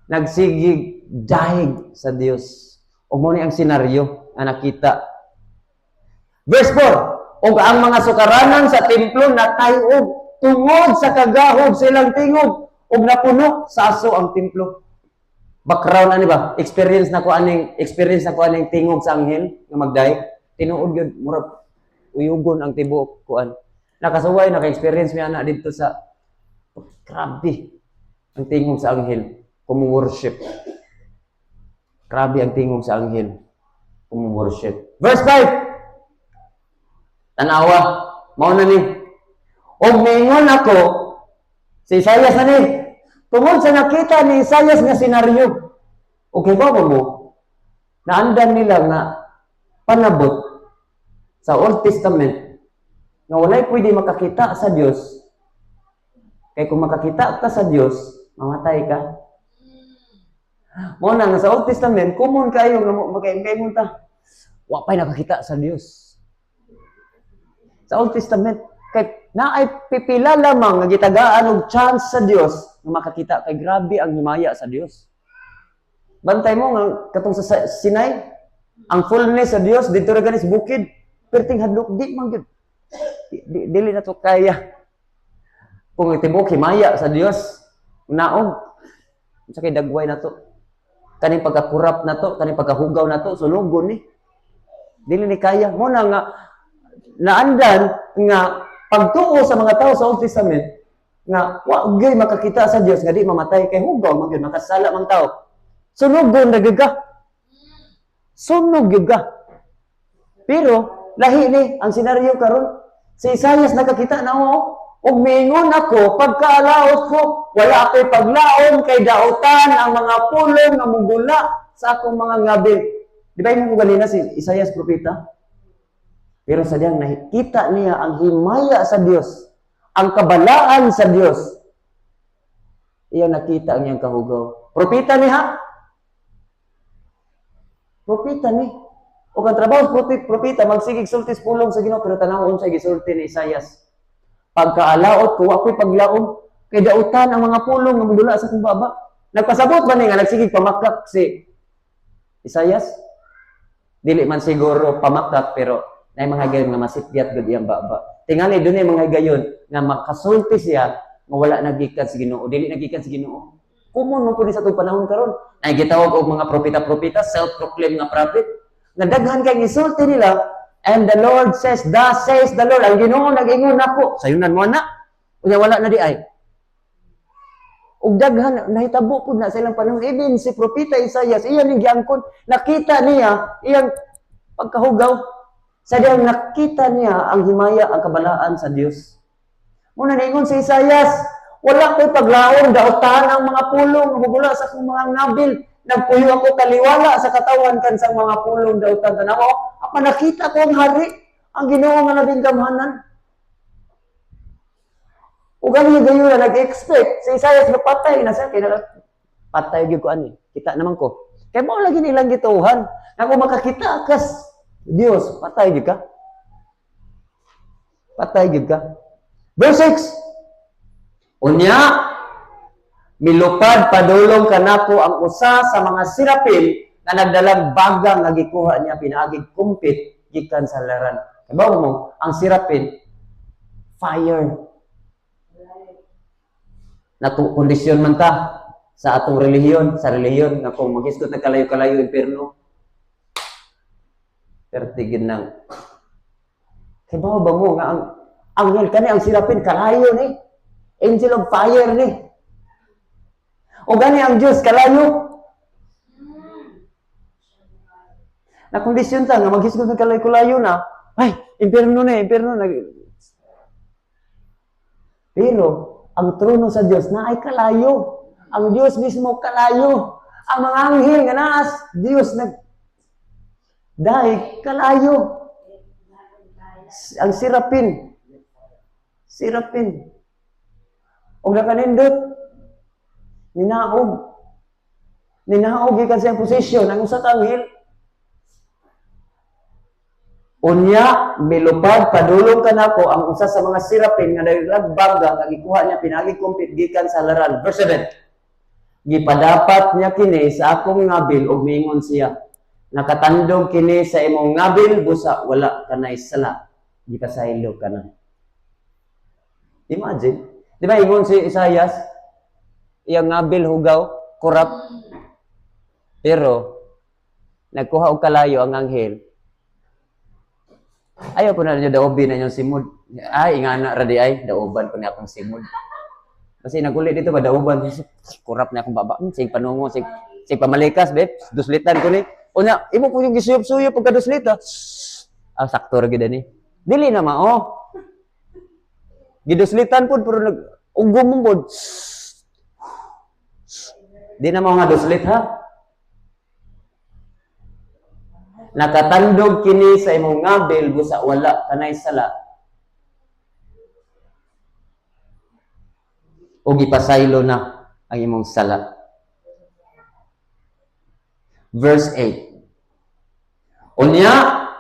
nagsigig dahig sa Dios. Ug mao ni ang senaryo na nakita. Verse 4. Og ang mga sukaranan sa templo natayog tungod sa kagahod silang tingog og napuno sa aso ang templo. Background ani ba? Experience na ko aning tingog sa anghel nga magdahig. Tinuod gyud murag uyugon ang tibuok kuan. Nakasuway naka-experience mi ana didto sa grabe ang tingog sa anghel kung worship. Grabe ang tingog sa anghel kung worship. Verse 5. Tanawa, mao na ni. Og mingon ako si Isaias ani. Tungod sa nakita ni Isaias nga senaryo. Okay ba mo? Naandan nila nga panabot sa Old Testament nga walay pwede makakita sa Dios. Kay kung makakita ka sa Dios, mamatay ka. Mao na nga sa Old Testament, common kayo nga magkaingon ta. Wa pay nakakita sa Dios. Sa Old Testament, kay naay pipila lamang nga gitagaan og chance sa Dios nga makakita kay grabe ang himaya sa Dios. Bantay mo nga katong sa Sinai, ang fullness sa Dios dito ra ganis bukid, perting hadlok di man gyud. Dili na to kaya. Kung itibok himaya sa Dios, naog sa kay dagway na to. Kaning pagkakurap na to, kaning pagkahugaw na to, sunugon ni. Dili ni kaya mo na nga naandan nga pagtuo sa mga tao sa Old Testament nga wa gyud makakita sa Dios nga di mamatay kay hugaw man gyud makasala mang tao. Sunugon na gyud ka. Sunog gyud ka. Pero lahi ni ang senaryo karon. Si Isaias nakakita na ug miingon ako pagkaalaot ko, wala ako'y paglaom kay dautan ang mga pulong nga mugula sa akong mga ngabil. Di ba yung ganina si Isaias propeta? Pero sadyang nakita niya ang himaya sa Dios, ang kabalaan sa Dios. Iya nakita ang iyang kahugaw. Propeta niya. Propeta ni. O ang trabaho propeta magsigig sultis pulong sa Ginoo pero tanawon sa gisulti ni Isaias. Pagkaalaot ko ako'y paglaom kay dautan ang mga pulong nga mudula sa akong baba. Nagpasabot ba ni nga nagsigig pamakak si Isaias? Dili man siguro pamakak pero na mga gayon nga masipyat gud iyang baba. Tingali dunay mga gayon nga makasulti siya nga wala nagikan sa Ginoo, dili nagikan sa Ginoo. Kumon mo pud sa atong panahon karon. Ay gitawag og mga propeta-propeta, self-proclaimed nga prophet. Nga daghan kay gisulti nila, and the Lord says, thus says the Lord, ang Ginoo nag-ingon nako. Sayunan mo na. Unya wala na di ay. Ug daghan nahitabo pud na sa ilang panahon. Even si propeta Isaias, iya ning giangkon, nakita niya iyang pagkahugaw. Sadyang nakita niya ang himaya, ang kabalaan sa Dios. Muna ningon si Isaias, wala ko'y paglaom, dautan ang mga pulong, mabula sa akong mga ngabil. Nagpuyo ako kaliwala sa katawan kan sa mga pulong dautan. Tanaw, apa nakita ko ang hari, ang Ginoo nga labing gamhanan. Ug ang gayon na nag-expect, si Isaias napatay na siya, patay gyud ko ani. Kita naman ko. Kay mao lagi nilang gituhan. Ako makakita kas Dios, patay gyud ka. Patay gyud ka. Verse 6. Unya, milupad padulong kanako ang usa sa mga sirapin na nagdalang bagang nga gikuha niya pinaagig kumpit gikan sa laran. Kabaw mo, ang sirapin fire. Kondisyon man ta sa atong relihiyon, sa relihiyon nga kung maghisgot na kalayo-kalayo impierno. Pertigid nang. Kabaw ba mo nga ang anghel kani ang sirapin kalayo ni. Angel of fire ni. O gani ang Diyos, kalayo. Nakondisyon ta, nga maghisgot ng kalayo-kalayo na, ay, impierno na, impierno na. Pero, ang trono sa Diyos na ay kalayo. Ang Diyos mismo kalayo. Ang mga anghel nga naas, Diyos dahil kalayo. Ang sirapin. Sirapin. O nakanindot. Ninaog. Ninaog ikan sa posisyon ang usa ka anghel. Unya milupad padulong kanako ang usa sa mga sirapin nga naglagbangga nga gikuha niya pinagi kumpit gikan sa laran. Verse 7. Gipadapat niya kini sa akong ngabil ug miingon siya, nakatandog kini sa imong ngabil busa wala kanay sala. Gipasaylo kana. Imagine, di ba ingon si Isaias, iyang ngabil hugaw, korap. Pero, nagkuha og kalayo ang anghel. Ayaw po na niyo daobi na niyong simod. Ay, ingana radi ay, daoban po niya akong simod. Kasi nagulit dito ba, daoban. Korap na akong baba. Sig panungo, sig pamalikas, babe. Duslitan ko ni. O na, imo po yung gisuyop-suyop pagka duslita. Ah, sakto ra gid ni. Dili na mao. Giduslitan po, pero nag-ugom mo po. Di na mga duslit ha. Nakatandog kini sa imong ngabil busa wala kanay sala. O gipasaylo na ang imong sala. Verse 8. Unya,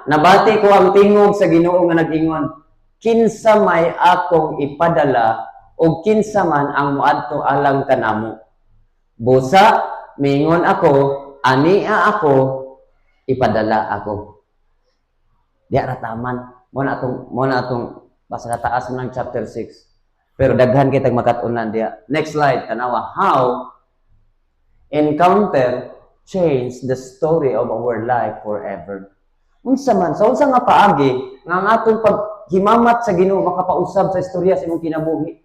nabati ko ang tingog sa Ginoo nga nag-ingon, kinsa may akong ipadala o kinsa man ang moadto alang kanamo. Busa, mingon ako, ania ako, ipadala ako. Diya rataman. Mo na atong basa na taas ng chapter 6. Pero daghan kitag makatunan diya. Next slide, tanawa. How encounter change the story of our life forever. Unsa man, sa unsa nga paagi nga ang atong paghimamat sa Ginoo makapausab sa istorya sa imong kinabuhi.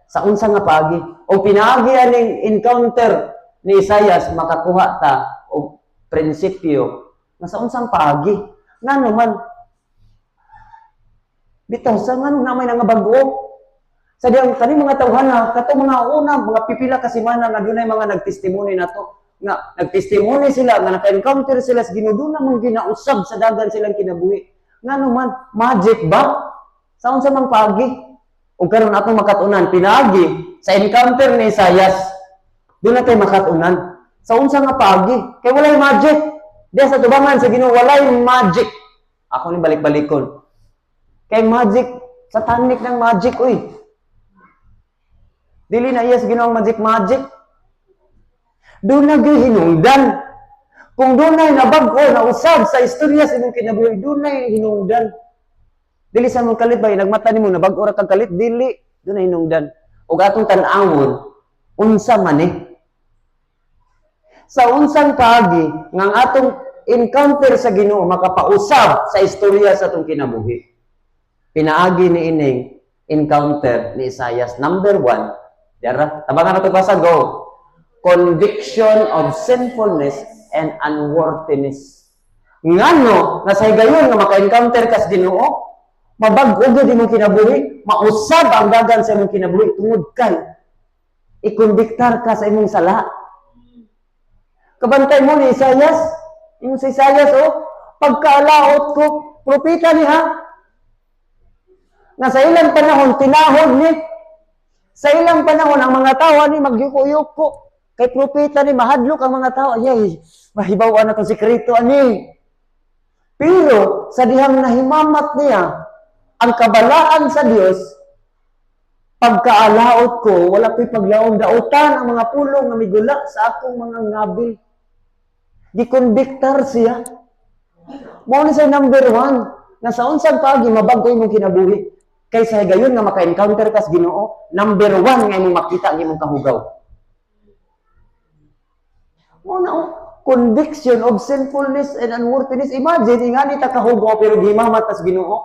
Sa unsa nga paagi o pinaagi aning encounter ni Isaias makakuha ta og prinsipyo nga sa unsang paagi ngano man bitaw sa ngano na may nga bag-o Sa diyang kani mga tawhana, kato mga una, mga pipila kasi mana nga dunay mga nagtestimony nato nga nagtestimony sila nga naka-encounter sila sa Ginoo na mong ginausab sa dagan silang kinabuhi. Ngano man magic ba? Sa unsa man paagi? Ug karon atong makatunan pinaagi sa encounter ni Isaias. Doon natin makatunan. Sa unsa nga paagi? Kay walay magic. Diya sa tubangan sa Ginoo walay magic. Ako ni balik-balikon. Kay magic, satanic ng magic uy. Dili na iya sa Ginoo magic. Doon na hinungdan. Kung doon na nabag-o, nausab sa istorya sa imong kinabuhi, doon na hinungdan. Dili sa mong kalit ba, nagmata ni mo, nabag-o ra kang kalit, dili. Doon na hinungdan. O atong tan-awon, unsa man eh. Sa unsang paagi, nga atong encounter sa Ginoo, makapausab sa istorya sa atong kinabuhi. Pinaagi ni ining encounter ni Isaias. Number 1, Dara, tabangan na ito basa, go. Conviction of sinfulness and unworthiness. Ngano, nga sa higayon nga maka-encounter ka sa Ginoo, mabag-o gyud imong kinabuhi, mausab ang dagan sa imong kinabuhi tungod kay ikondiktar ka sa imong sala. Kabantay mo ni Isaias, imong si Isaias pagkaalaot ko, propeta niya, nga sa ilang panahon tinahod ni, sa ilang panahon ang mga tao ni magyuko-yuko. Kay propeta ni mahadlok ang mga tao. Ay, mahibawan na itong sikreto ani. Pero sa dihang nahimamat niya, ang kabalaan sa Dios, pagkaalaot ko, wala ko'y paglaong dautan ang mga pulong na migula sa akong mga ngabil. Gikondiktar siya. Mao ni sa number 1, na sa unsang paagi mabag-o imong kinabuhi. Kay sa higayon nga maka-encounter ka sa Ginoo, number 1 nga imong makita ang imong kahugaw. Conviction of sinfulness and unworthiness. Imagine, nga nita kahugaw pero gimamat tas Ginoo.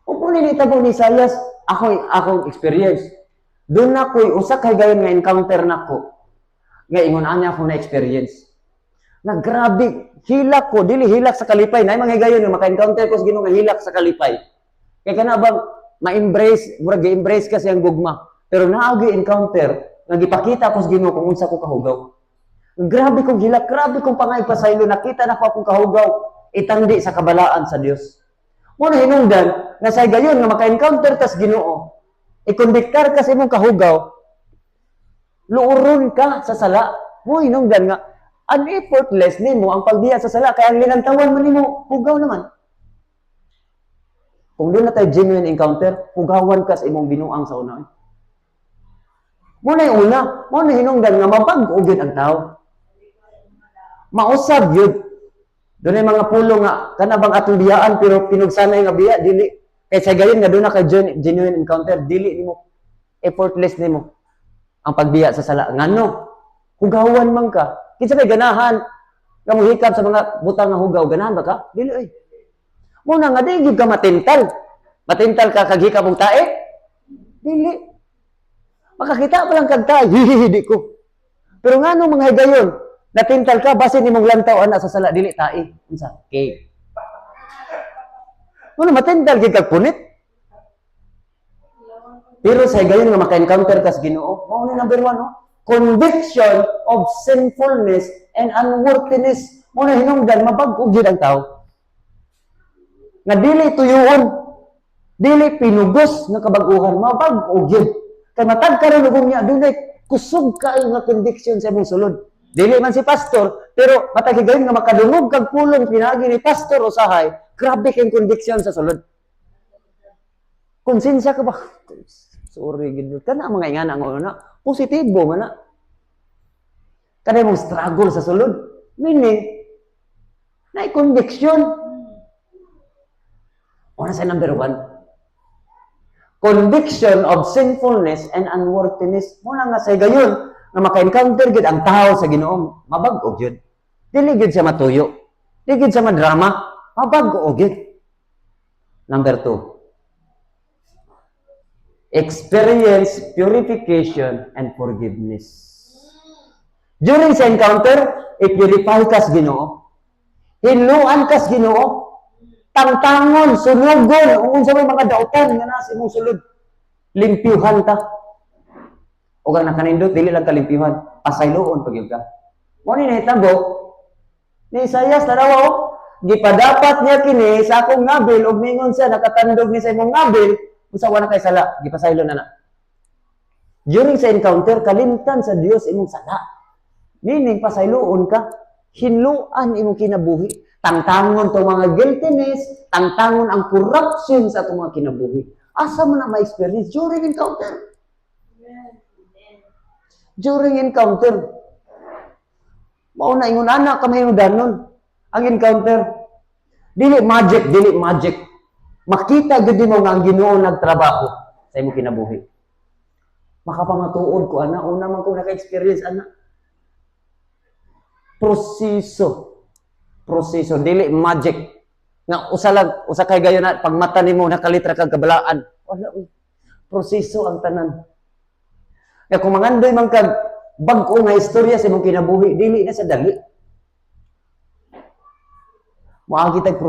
O kung nilitabo ni Isaias, akong experience. Doon na ko'y usa kay gayon nga encounter na ko. Nga ingon anya akong na-experience. Na grabe, hilak ko, dili hilak sa kalipay. Na mga gayon nga maka-encounter ko sa Ginoo nga hilak sa kalipay. Kaya kana bang ma-embrace, murag gi-embrace kasi ang gugma. Pero naagi encounter, nagipakita ko sa Ginoo kung unsa ko kahugaw. Grabe kong hilak, grabe kong pangay pasaylo, nakita na ko akong kahugaw, itandi sa kabalaan sa Dios. Muna hinungdan, nga sa gayon nga maka-encounter tas Ginoo, ikondiktar ka sa imong kahugaw, luuron ka sa sala. Mo hinungdan nga, un-effortless nimo ang pagbiya sa sala, kaya ang linantawan mo nimo, hugaw naman. Kung doon na tayo genuine encounter, hugawan ka sa imong binuang sa una. Muna yung una, muna hinungdan nga mabag-o gyud ang tao. Mausab yun. Doon ay mga pulo nga, kanabang atong biyaan, pero pinugsanay nga biya, dili. Kaya sa gayon nga doon na kay genuine encounter, dili nimo, effortless nimo ang pagbiya sa sala. Ngano? Hugawan man ka. Kinsa may ganahan, nga mohikap sa mga butang nga hugaw, ganahan ba ka? Dili ay. Muna nga, di ka matintal. Matintal ka kaghikap og tae? Dili. Makakita pa lang kag tae, hihihi ko. Pero ngano mga higayon, natintal ka, basin nimong lantaw ana sa sala, dili tae. Unsa? Okay. Ano, matintal kag punit. Pero sa higayon nga maka-encounter ka sa Ginoo, mao ni number 1, conviction of sinfulness and unworthiness. Mao na hinungdan, mabag-o gyud ang tao. Nga dili tuyuon, dili pinugos nga kabag-uhan, mabag-o gyud. Kay matag karon ug niya dunay kusog kaayo nga conviction sa imong sulod. Dili man si pastor, pero matag higayon nga makadungog kag pulong pinagi ni pastor usahay, grabe kay conviction sa sulod. Konsensya ka ba? Sorry gid. Kana mga ingana nga una, positibo man na. Kana mong struggle sa sulod. Meaning, na conviction. Una sa number 1. Conviction of sinfulness and unworthiness. Muna nga sa gayon, na maka-encounter gid ang tao sa Ginoo, mabag-o gyud. Dili gid siya matuyo. Dili gid siya madrama, mabag-o gyud. Number 2. Experience purification and forgiveness. During sa encounter, i-purify ka sa Ginoo. Hinuan ka sa Ginoo. Tangtangon, sunugon, kung sa may mga dautan nga nasa imong sulod. Limpyuhan ta. O kang nakanindot, dili lang kalimpyuhan. Pasayloon pag yun ka. Mo ni nahitabo, ni Isaias tanawa o, gipadapat niya kini sa akong ngabil, ug mingon siya, nakatandog ni sa imong ngabil, usawa na kay sala, gipasaylo na na. During sa encounter, kalimtan sa Dios imong sala. Meaning, pasayloon ka, hinluan imong kinabuhi. Tangtangon itong mga guiltiness, tangtangon ang corruption sa itong mga kinabuhi. Asa mo na ma-experience during encounter? During encounter. Mauna, ingon anak ka may danon. Ang encounter. Dili magic. Makita gud mo nga ang Ginoo nagtrabaho sa imong kinabuhi. Makapamatuod ko ana, una man ko naka-experience ana. Proseso, dili magic. Nga usa kay gayon na pag mata nimo nakalitra kag kabalaan. Wala proseso ang tanan. Kaya kung mangandoy man kag bag-o nga istorya sa imong kinabuhi, dili na sa dali. Moagi tag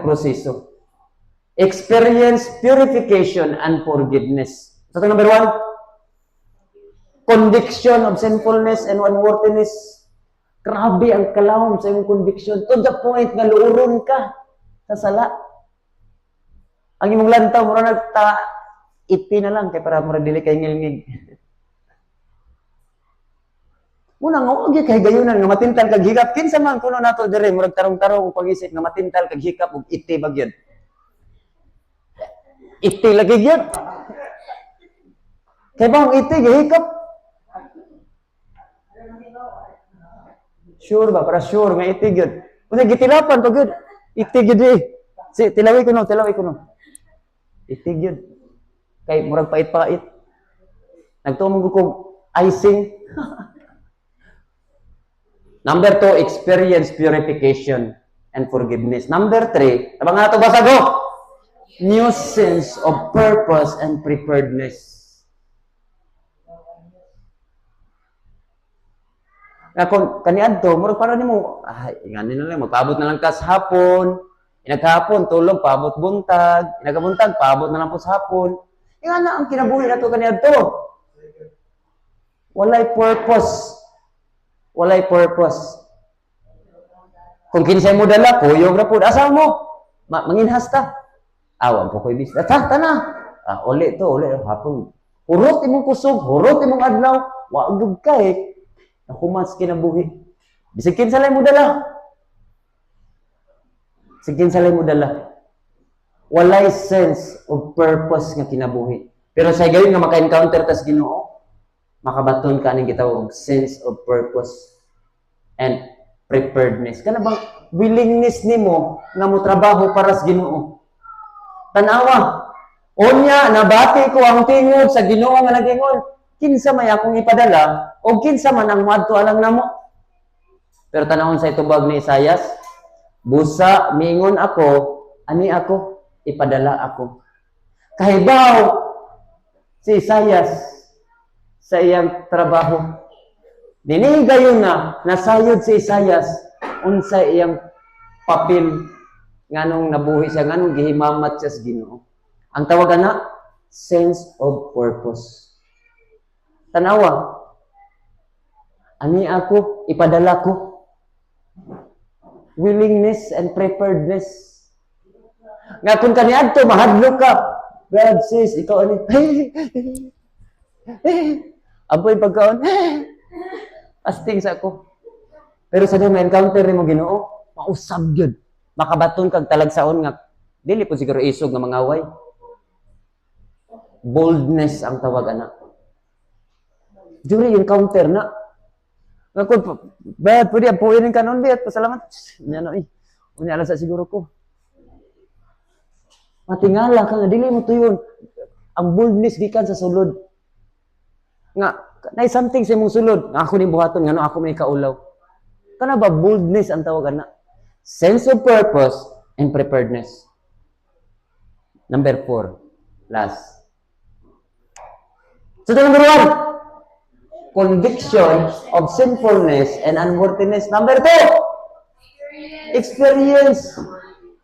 proseso. Experience purification and forgiveness. So, number 1, conviction of sinfulness and unworthiness. Grabe ang kalawom sa imong conviction. To the point nga luuron ka sa sala. Ang imong lantaw, mura iti na lang, kaya para mura dili kay ngilngig. Muna nga, huwag kay gayunan, nga matintal kag hikap. Kinsa man kuno nato dire, murag tarong-tarong pag-isip, nga matintal kag hikap, ug iti bagyod. Iti lagi gyud. Kaya ba ang iti, gihikap? Sure ba? Para sure, nga iti gyud. Kasi gitilapan pag gyud. Iti gyud eh. Si, tilawi ko no. Iti gyud. Kay murag pait-pait. Nagtumog ko icing. Number 2, experience purification and forgiveness. Number 3, tabang nga ito basago. New sense of purpose and preparedness. Nga kung kaniadto, murag para nimo, nganin na lang, magpaabot na lang kas hapon. Inaghapon, tulog, paabot buntag. Inagabuntag, paabot na lang po sa hapon. Nga na ang kinabuhi na ito kaniadto. Walay purpose. Kung kinsay mo dala, kuyog na po. Asa mo? Manginhas ta. Awan po ko'y bis. Tana. Uli hapon. Hurot imong kusog, hurot imong adlaw. Wagod ka eh. Nakumas kinabuhi. Bisig kinsalay mo dala. Walay sense of purpose nga kinabuhi. Pero sa gayon nga maka-encounter tas Ginoo, makabaton ka ning gitawag sense of purpose and preparedness. Kana bang willingness nimo nga mo trabaho para sa Ginoo? Tanawa. Unya nabati ko ang tingog sa Ginoo nga nagingon, kinsa may akong ipadala o kinsa man ang moadto alang namo. Pero tanawon sa itubag ni Isaias, busa mingon ako, ani ako ipadala ako. Kahibaw si Isaias sa iyang trabaho. Dinigayon na nasayod si Isaias unsa iyang papel nganong nabuhi siya, nganong gihimamat siya sa Ginoo. Ang tawag na sense of purpose. Tanawa, ani ako ipadala ko. Willingness and preparedness. Nga kung kaniadto mahadlok ka, God says, ikaw ani, apoy pagkaon, asting sa ako. Pero sa may encounter mo Ginoo, mausab gyud. Makabaton kag talagsaon nga dili po siguro isog nga mangaway. Boldness ang tawag ana. During encounter na. Nga kun bad pwede apuin kanon biat pasalamat. Nya no unya ala sa siguro ko. Matingala ka nga dili mo tuyon. Ang boldness gikan sa sulod. Nga nay something sa imong sulod, ako ni buhaton ngano ako may kaulaw. Kana ba boldness ang tawag ana? Sense of purpose and preparedness. Number 4, last. So number 1, conviction of sinfulness and unworthiness. Number 2, experience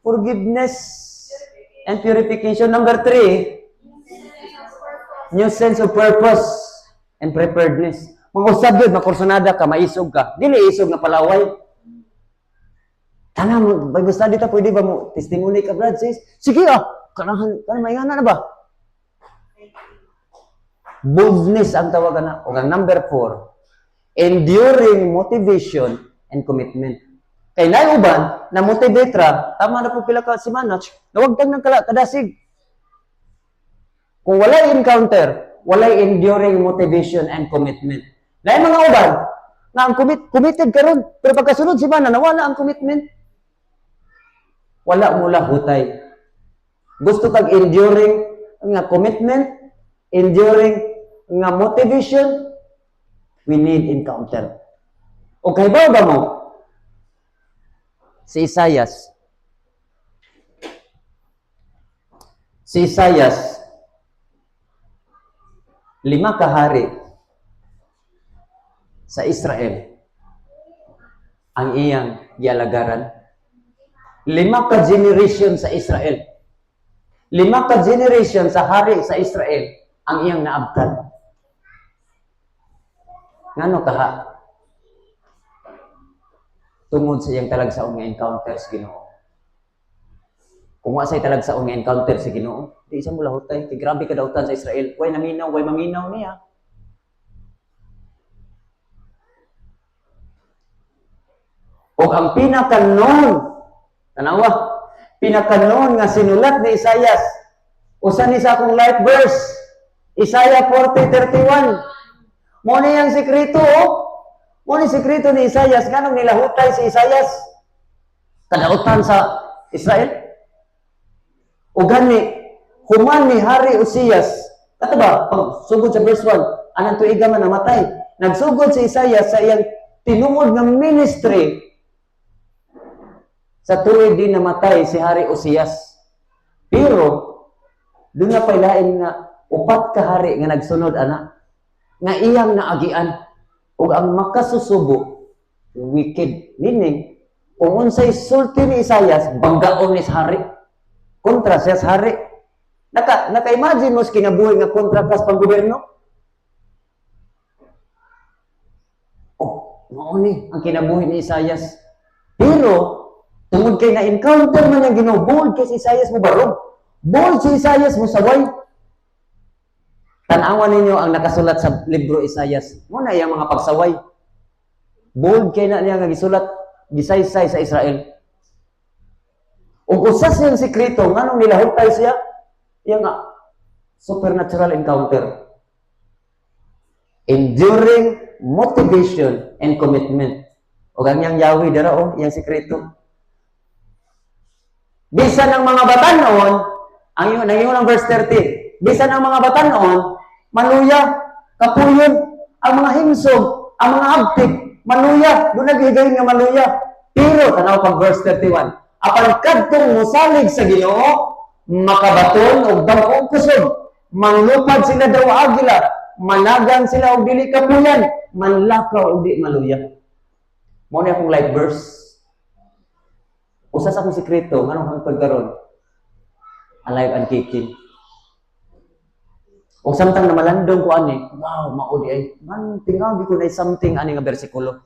forgiveness and purification. Number 3, new sense of purpose and preparedness. Kung usab yun, makursonada ka, maisog ka. Dili isog na palaway. Tanang, Bible study ta, pwede ba mo testimony ka, Brad, sis? Sige kanahan, may na ba? Boldness ang tawagan na. O ang number 4, enduring motivation and commitment. Kay naiuban, na motivate ra, tama na po pila ka si Manach, nawagtang ng kadasig. Kung walay encounter, walay enduring motivation and commitment. Dahil mga uban, na ang committed karon, pero pagkasunod si Mana, nawala ang commitment. Wala mula hutay. Gusto kag enduring nga commitment, enduring nga motivation, we need encounter. O kay ba mo? Si Isaias. Si Isaias, 5 kahari sa Israel ang iyang gialagaran. 5 ka generation sa Israel. 5 ka generation sa hari sa Israel ang iyang naabtan. Ngano kaha? Tungod sa iyang talagsaon nga encounter sa Ginoo. Kung wa say talagsaon nga encounter sa Ginoo, di siya mula hutay. Kay grabe kadautan sa Israel. Way naminaw, way maminaw niya. O ang pinakanon, tanawa, pinakanon nga sinulat ni Isaias, usa ni sa akong life verse, Isaiah 40:31. Mo ni ang sekreto, mo ni sekreto ni Isaias, kanong nilahutay si Isaias kadautan sa Israel. O gani, human ni Hari Uzias, kato ba, pag sugod sa verse 1, anang tuiga man namatay. Nagsugod si Isaias sa iyang tinungod ng ministry, sa tuloy din namatay si Hari Uzias. Pero, doon na pailain nga, 4 ka hari nga nagsunod, anak, nga iyang naagian, o ang makasusubo, wicked. Meaning, kung unsay sulti ni Isaias, banggaon ni hari. Kontra siya sa hari. Naka-imagine mo sa kinabuhi nga kontra ka sa panggoberno? Mauni ang kinabuhi ni Isaias. Pero, tungod kay na-encounter man ang Ginoo, bold kay si Isaias mo barog. Bold si Isaias mo saway. Tanawan ninyo ang nakasulat sa libro Isaias. Muna yung mga pagsaway. Bold kay na niya nga gisulat, gisaysay sa Israel. Ug usas siyang sekreto, nganong nilahutay siya? Yung supernatural encounter. Enduring motivation and commitment. O ganyang Yahweh, dara yung sekreto. Bisan ng mga batanon, ang ng verse 30, bisan ng mga batanon, manuya, kapuyon, ang mga hingsog, ang mga abtik, manuya, doon naghigay nga manuya. Pero, tanaw pag verse 31, apan kadtong musalig sa Ginoo, makabaton o bagong kusog, manglupad sila daw agila, managan sila og dili kapuyan, manlakaw og di maluya. Mo ni akong life verse. Usa sa akong sekreto, nganong hangtod karon? Alive and kicking. O samtang na malandong ko ani, wow, maudi ay, man, tingagi ko na something ani nga bersikulo.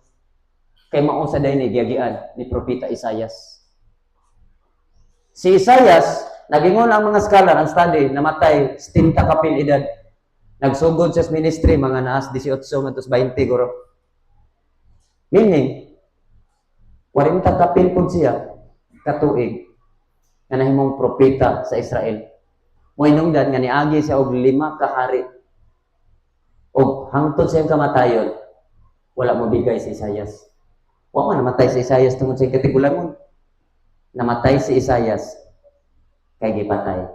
Kay mao sa day ni giagian ni Propeta Isaias. Si Isaias, nagingon ang mga scholar, ang study, namatay, 70 kapil edad. Nagsugod sa ministry, mga naas 18 ngantos 20 guro. Meaning, 40 kapil po siya, katuig, nga nahimong propeta sa Israel. Mo inungdan nga niagi siya og 5 ka hari. Og hangtod sa iyang kamatayon, wala mo bigay si Isaias. Wa man namatay si Isaias tungod sa katigulangon. Namatay si Isaias kay gipatay.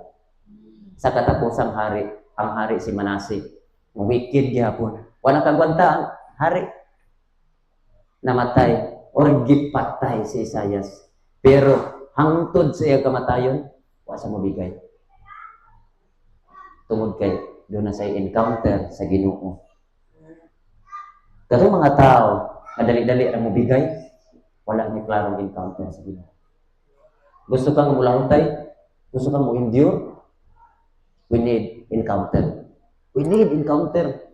Sa katapusang hari, ang hari si Manase. Wicked gyapon. Wala kang gwanta ang hari. Namatay or gipatay si Isaias. Pero hangtod sa iyang kamatayon, wa sa mo bigay. Tungod kay doon na sa encounter sa Ginoo. Katong mga tao, madali-dali ang mobigay. Wala ni klarong encounter sa Ginoo. Gusto kang mulahutay? Gusto kang mo-endure? We need encounter. We need encounter.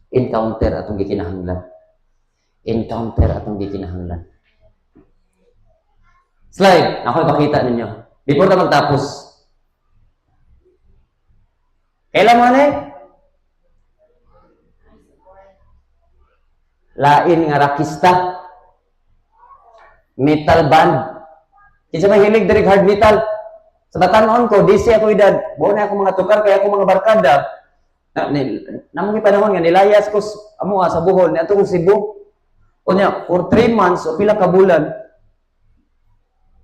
Encounter atong gikinahanglan. Encounter atong gikinahanglan. Slide. Ako ipakita ninyo. Before na magtapos. Kailan mo na eh? Lain nga rakista. Metal band. Kinsa may hilig diri hard metal. Sa batanon ko, DC ako edad. Buo na ako mga tukar, kaya ako mga barkada. Namang panahon nga, nilayas ko sa Bohol, niya ko Cebu. O niya, for 3 months, o pila ka bulan,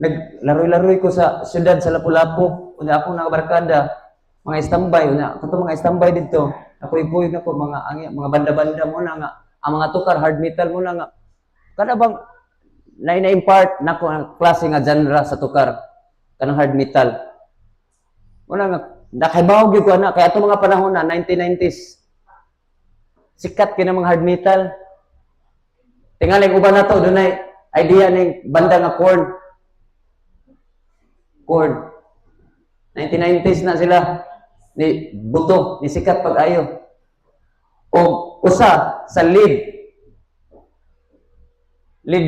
naglaroy-laroy ko sa syudad sa Lapu-Lapu. O niya, akong mga barkada, mga standby, o niya, ako mga standby dito. Ako-ikuy na ko, mga banda-banda mo na nga. Ang mga tukar, hard metal mo na nga. Kada bang, na-impart na ko ang klase nga genre sa tukar kanang hard metal. Wala nga nakahibaw gyud ko na kaya ato mga panahon na 1990s. Sikat kina mga hard metal. Tingaling uban nato dunay idea ning banda nga Korn. Korn. 1990s na sila ni buto ni sikat pag-ayo. O usa sa lead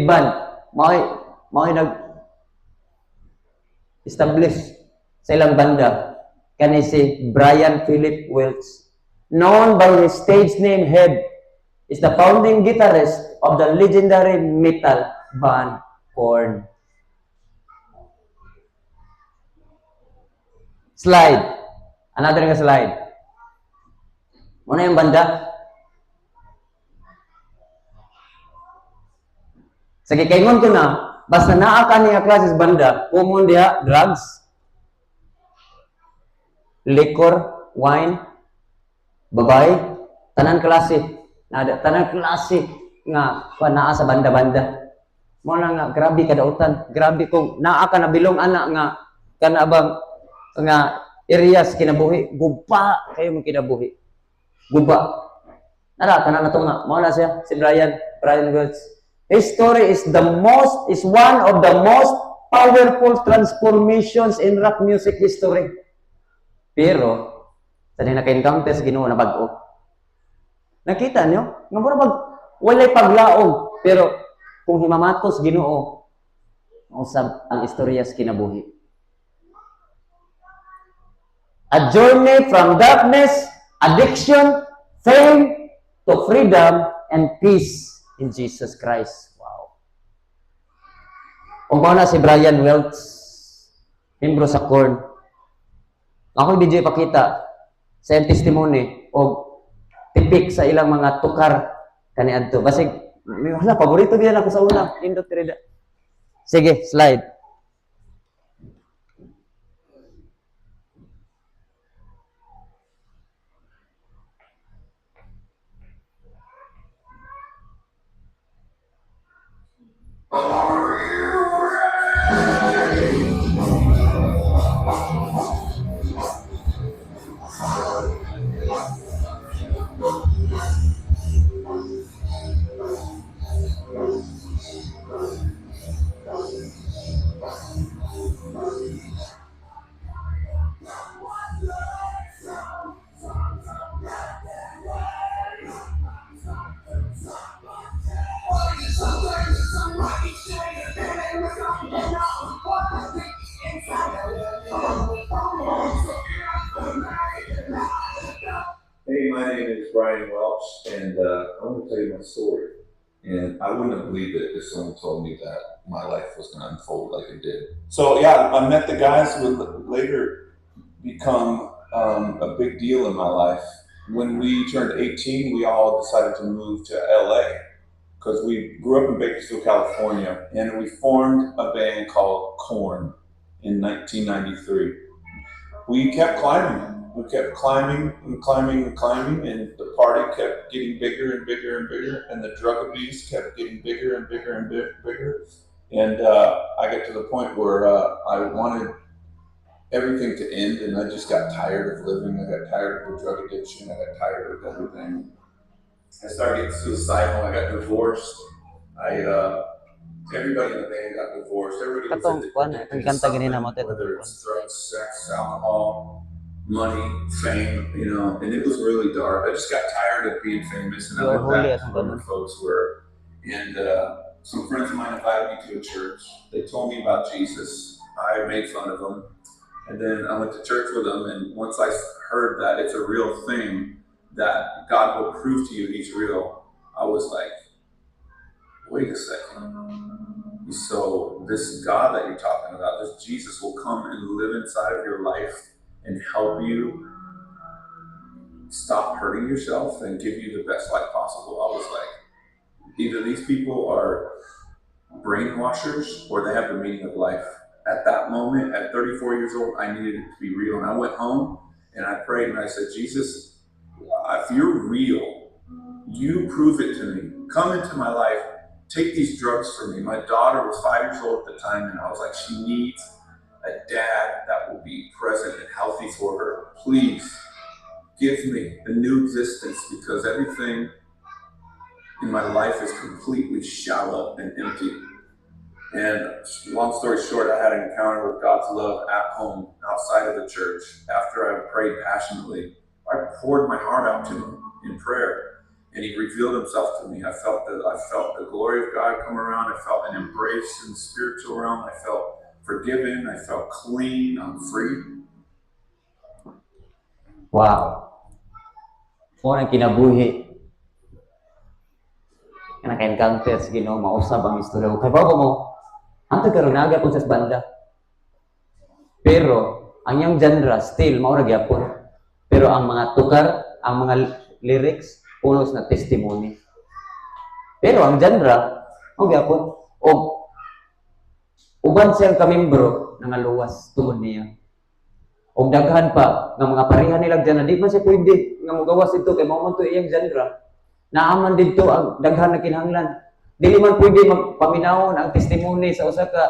band Mao'y nag-establish sa ilang banda. Kani si Brian Philip Welch. Known by his stage name Head, is the founding guitarist of the legendary metal band Korn. Slide. Another nga slide. Muna yung banda. Sige, kaingon ko na, basta naa ka niya klases banda, kumon diha, drugs, liquor, wine, babae, tanan klase. Tanan klase nga naa sa banda-banda. Mo na nga, grabe kadautan. Grabe kung naa ka na bilong anak nga, kanabang nga areas kinabuhi, guba kayo mong kinabuhi. Guba. Nara, tanan na to nga. Mo na siya, si Brian Welch. His story is one of the most powerful transformations in rock music history. Pero, sa naka-encounter sa Ginoo na bag-o. Nakita niyo? Nga mura walay paglaom. Pero, kung himamatos Ginoo, usab ang istorya sa kinabuhi. A journey from darkness, addiction, fame, to freedom and peace in Jesus Christ. Wow. Kung na si Brian Welch, membro sa Korn. Ako DJ pakita sa testimony o tipik sa ilang mga tukar kaniadto. Basig, wala, paborito diyan ako sa una. Nindot tirida. Sige, slide. Hey, my name is Brian Welch, and I want to tell you my story. And I wouldn't have believed it if someone told me that my life was going to unfold like it did. So yeah, I met the guys who would later become a big deal in my life. When we turned 18, we all decided to move to LA because we grew up in Bakersfield, California, and we formed a band called Korn in 1993. We kept climbing. We kept climbing and climbing and climbing, and the party kept getting bigger and bigger and bigger, and the drug abuse kept getting bigger and bigger and bigger. And I got to the point where I wanted everything to end, and I just got tired of living. I got tired of the drug addiction. I got tired of everything. I started getting suicidal. I got divorced. I Everybody in the band got divorced. Everybody was Katong kuan addicted ang to kanta gani na something, mo tet. whether it's drugs, sex, alcohol, money, fame, and it was really dark. I just got tired of being famous, and I You are went holy back at to where my folks were. And some friends of mine invited me to a church. They told me about Jesus. I made fun of them. And then I went to church with them, and once I heard that it's a real thing, that God will prove to you He's real, I was like, wait a second. So this God that you're talking about, this Jesus will come and live inside of your life and help you stop hurting yourself and give you the best life possible. I was like, either these people are brainwashers or they have the meaning of life. At that moment, at 34 years old, I needed it to be real. And I went home and I prayed and I said, Jesus, if you're real, you prove it to me. Come into my life. Take these drugs from me. My daughter was 5 years old at the time, and I was like, she needs a dad that will be present and healthy for her. Please give me a new existence, because everything in my life is completely shallow and empty. And long story short, I had an encounter with God's love at home, outside of the church. After I prayed passionately, I poured my heart out to Him in prayer. And He revealed Himself to me. I felt the glory of God come around. I felt an embrace in the spiritual realm. I felt forgiven. I felt clean. I'm free. Wow. Mo nang kinabuhi. Nga naka-encounter sa Ginoo, mausab ang istorya. Kay bago mo, ang tagarunaga kung sa banda. Pero ang yang genre still mao ra gyapon. Pero ang mga tukar, ang mga lyrics pulos na testimony. Pero ang genre mao gyapon og uban siyang kamembro nga luwas tuod niya. Og daghan pa nga mga pareha nila dyan na di man siya pwede nga mogawas ito kay mao man to iyang genre. Naaman dito ang daghan na kinahanglan. Dili man pwede magpaminawon ang testimony sa usa ka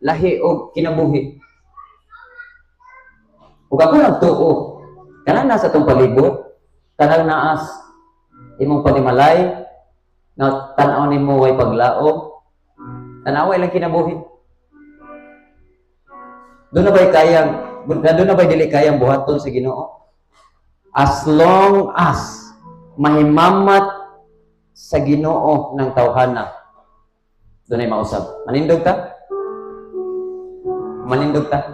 lahi o kinabuhi. Ug ako nagtuo, kanang nasa tong palibot, kanang naas imong panimalay, nga tan-aw nimo way paglaom, tanaway lang kinabuhi. Doon na ba'y dili kayang buhaton sa Ginoo? As long as mahimamat sa Ginoo ng tawhana, doon ay mausab. Manindog ta? Manindog ta?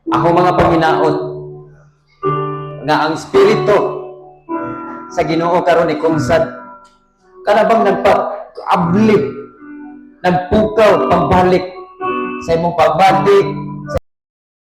Ako mga panginaot, nga ang Espiritu sa Ginoo karon ni kumsad, kanabang nagpa-ablip, nagpukaw, pagbalik sa imong pagbalik,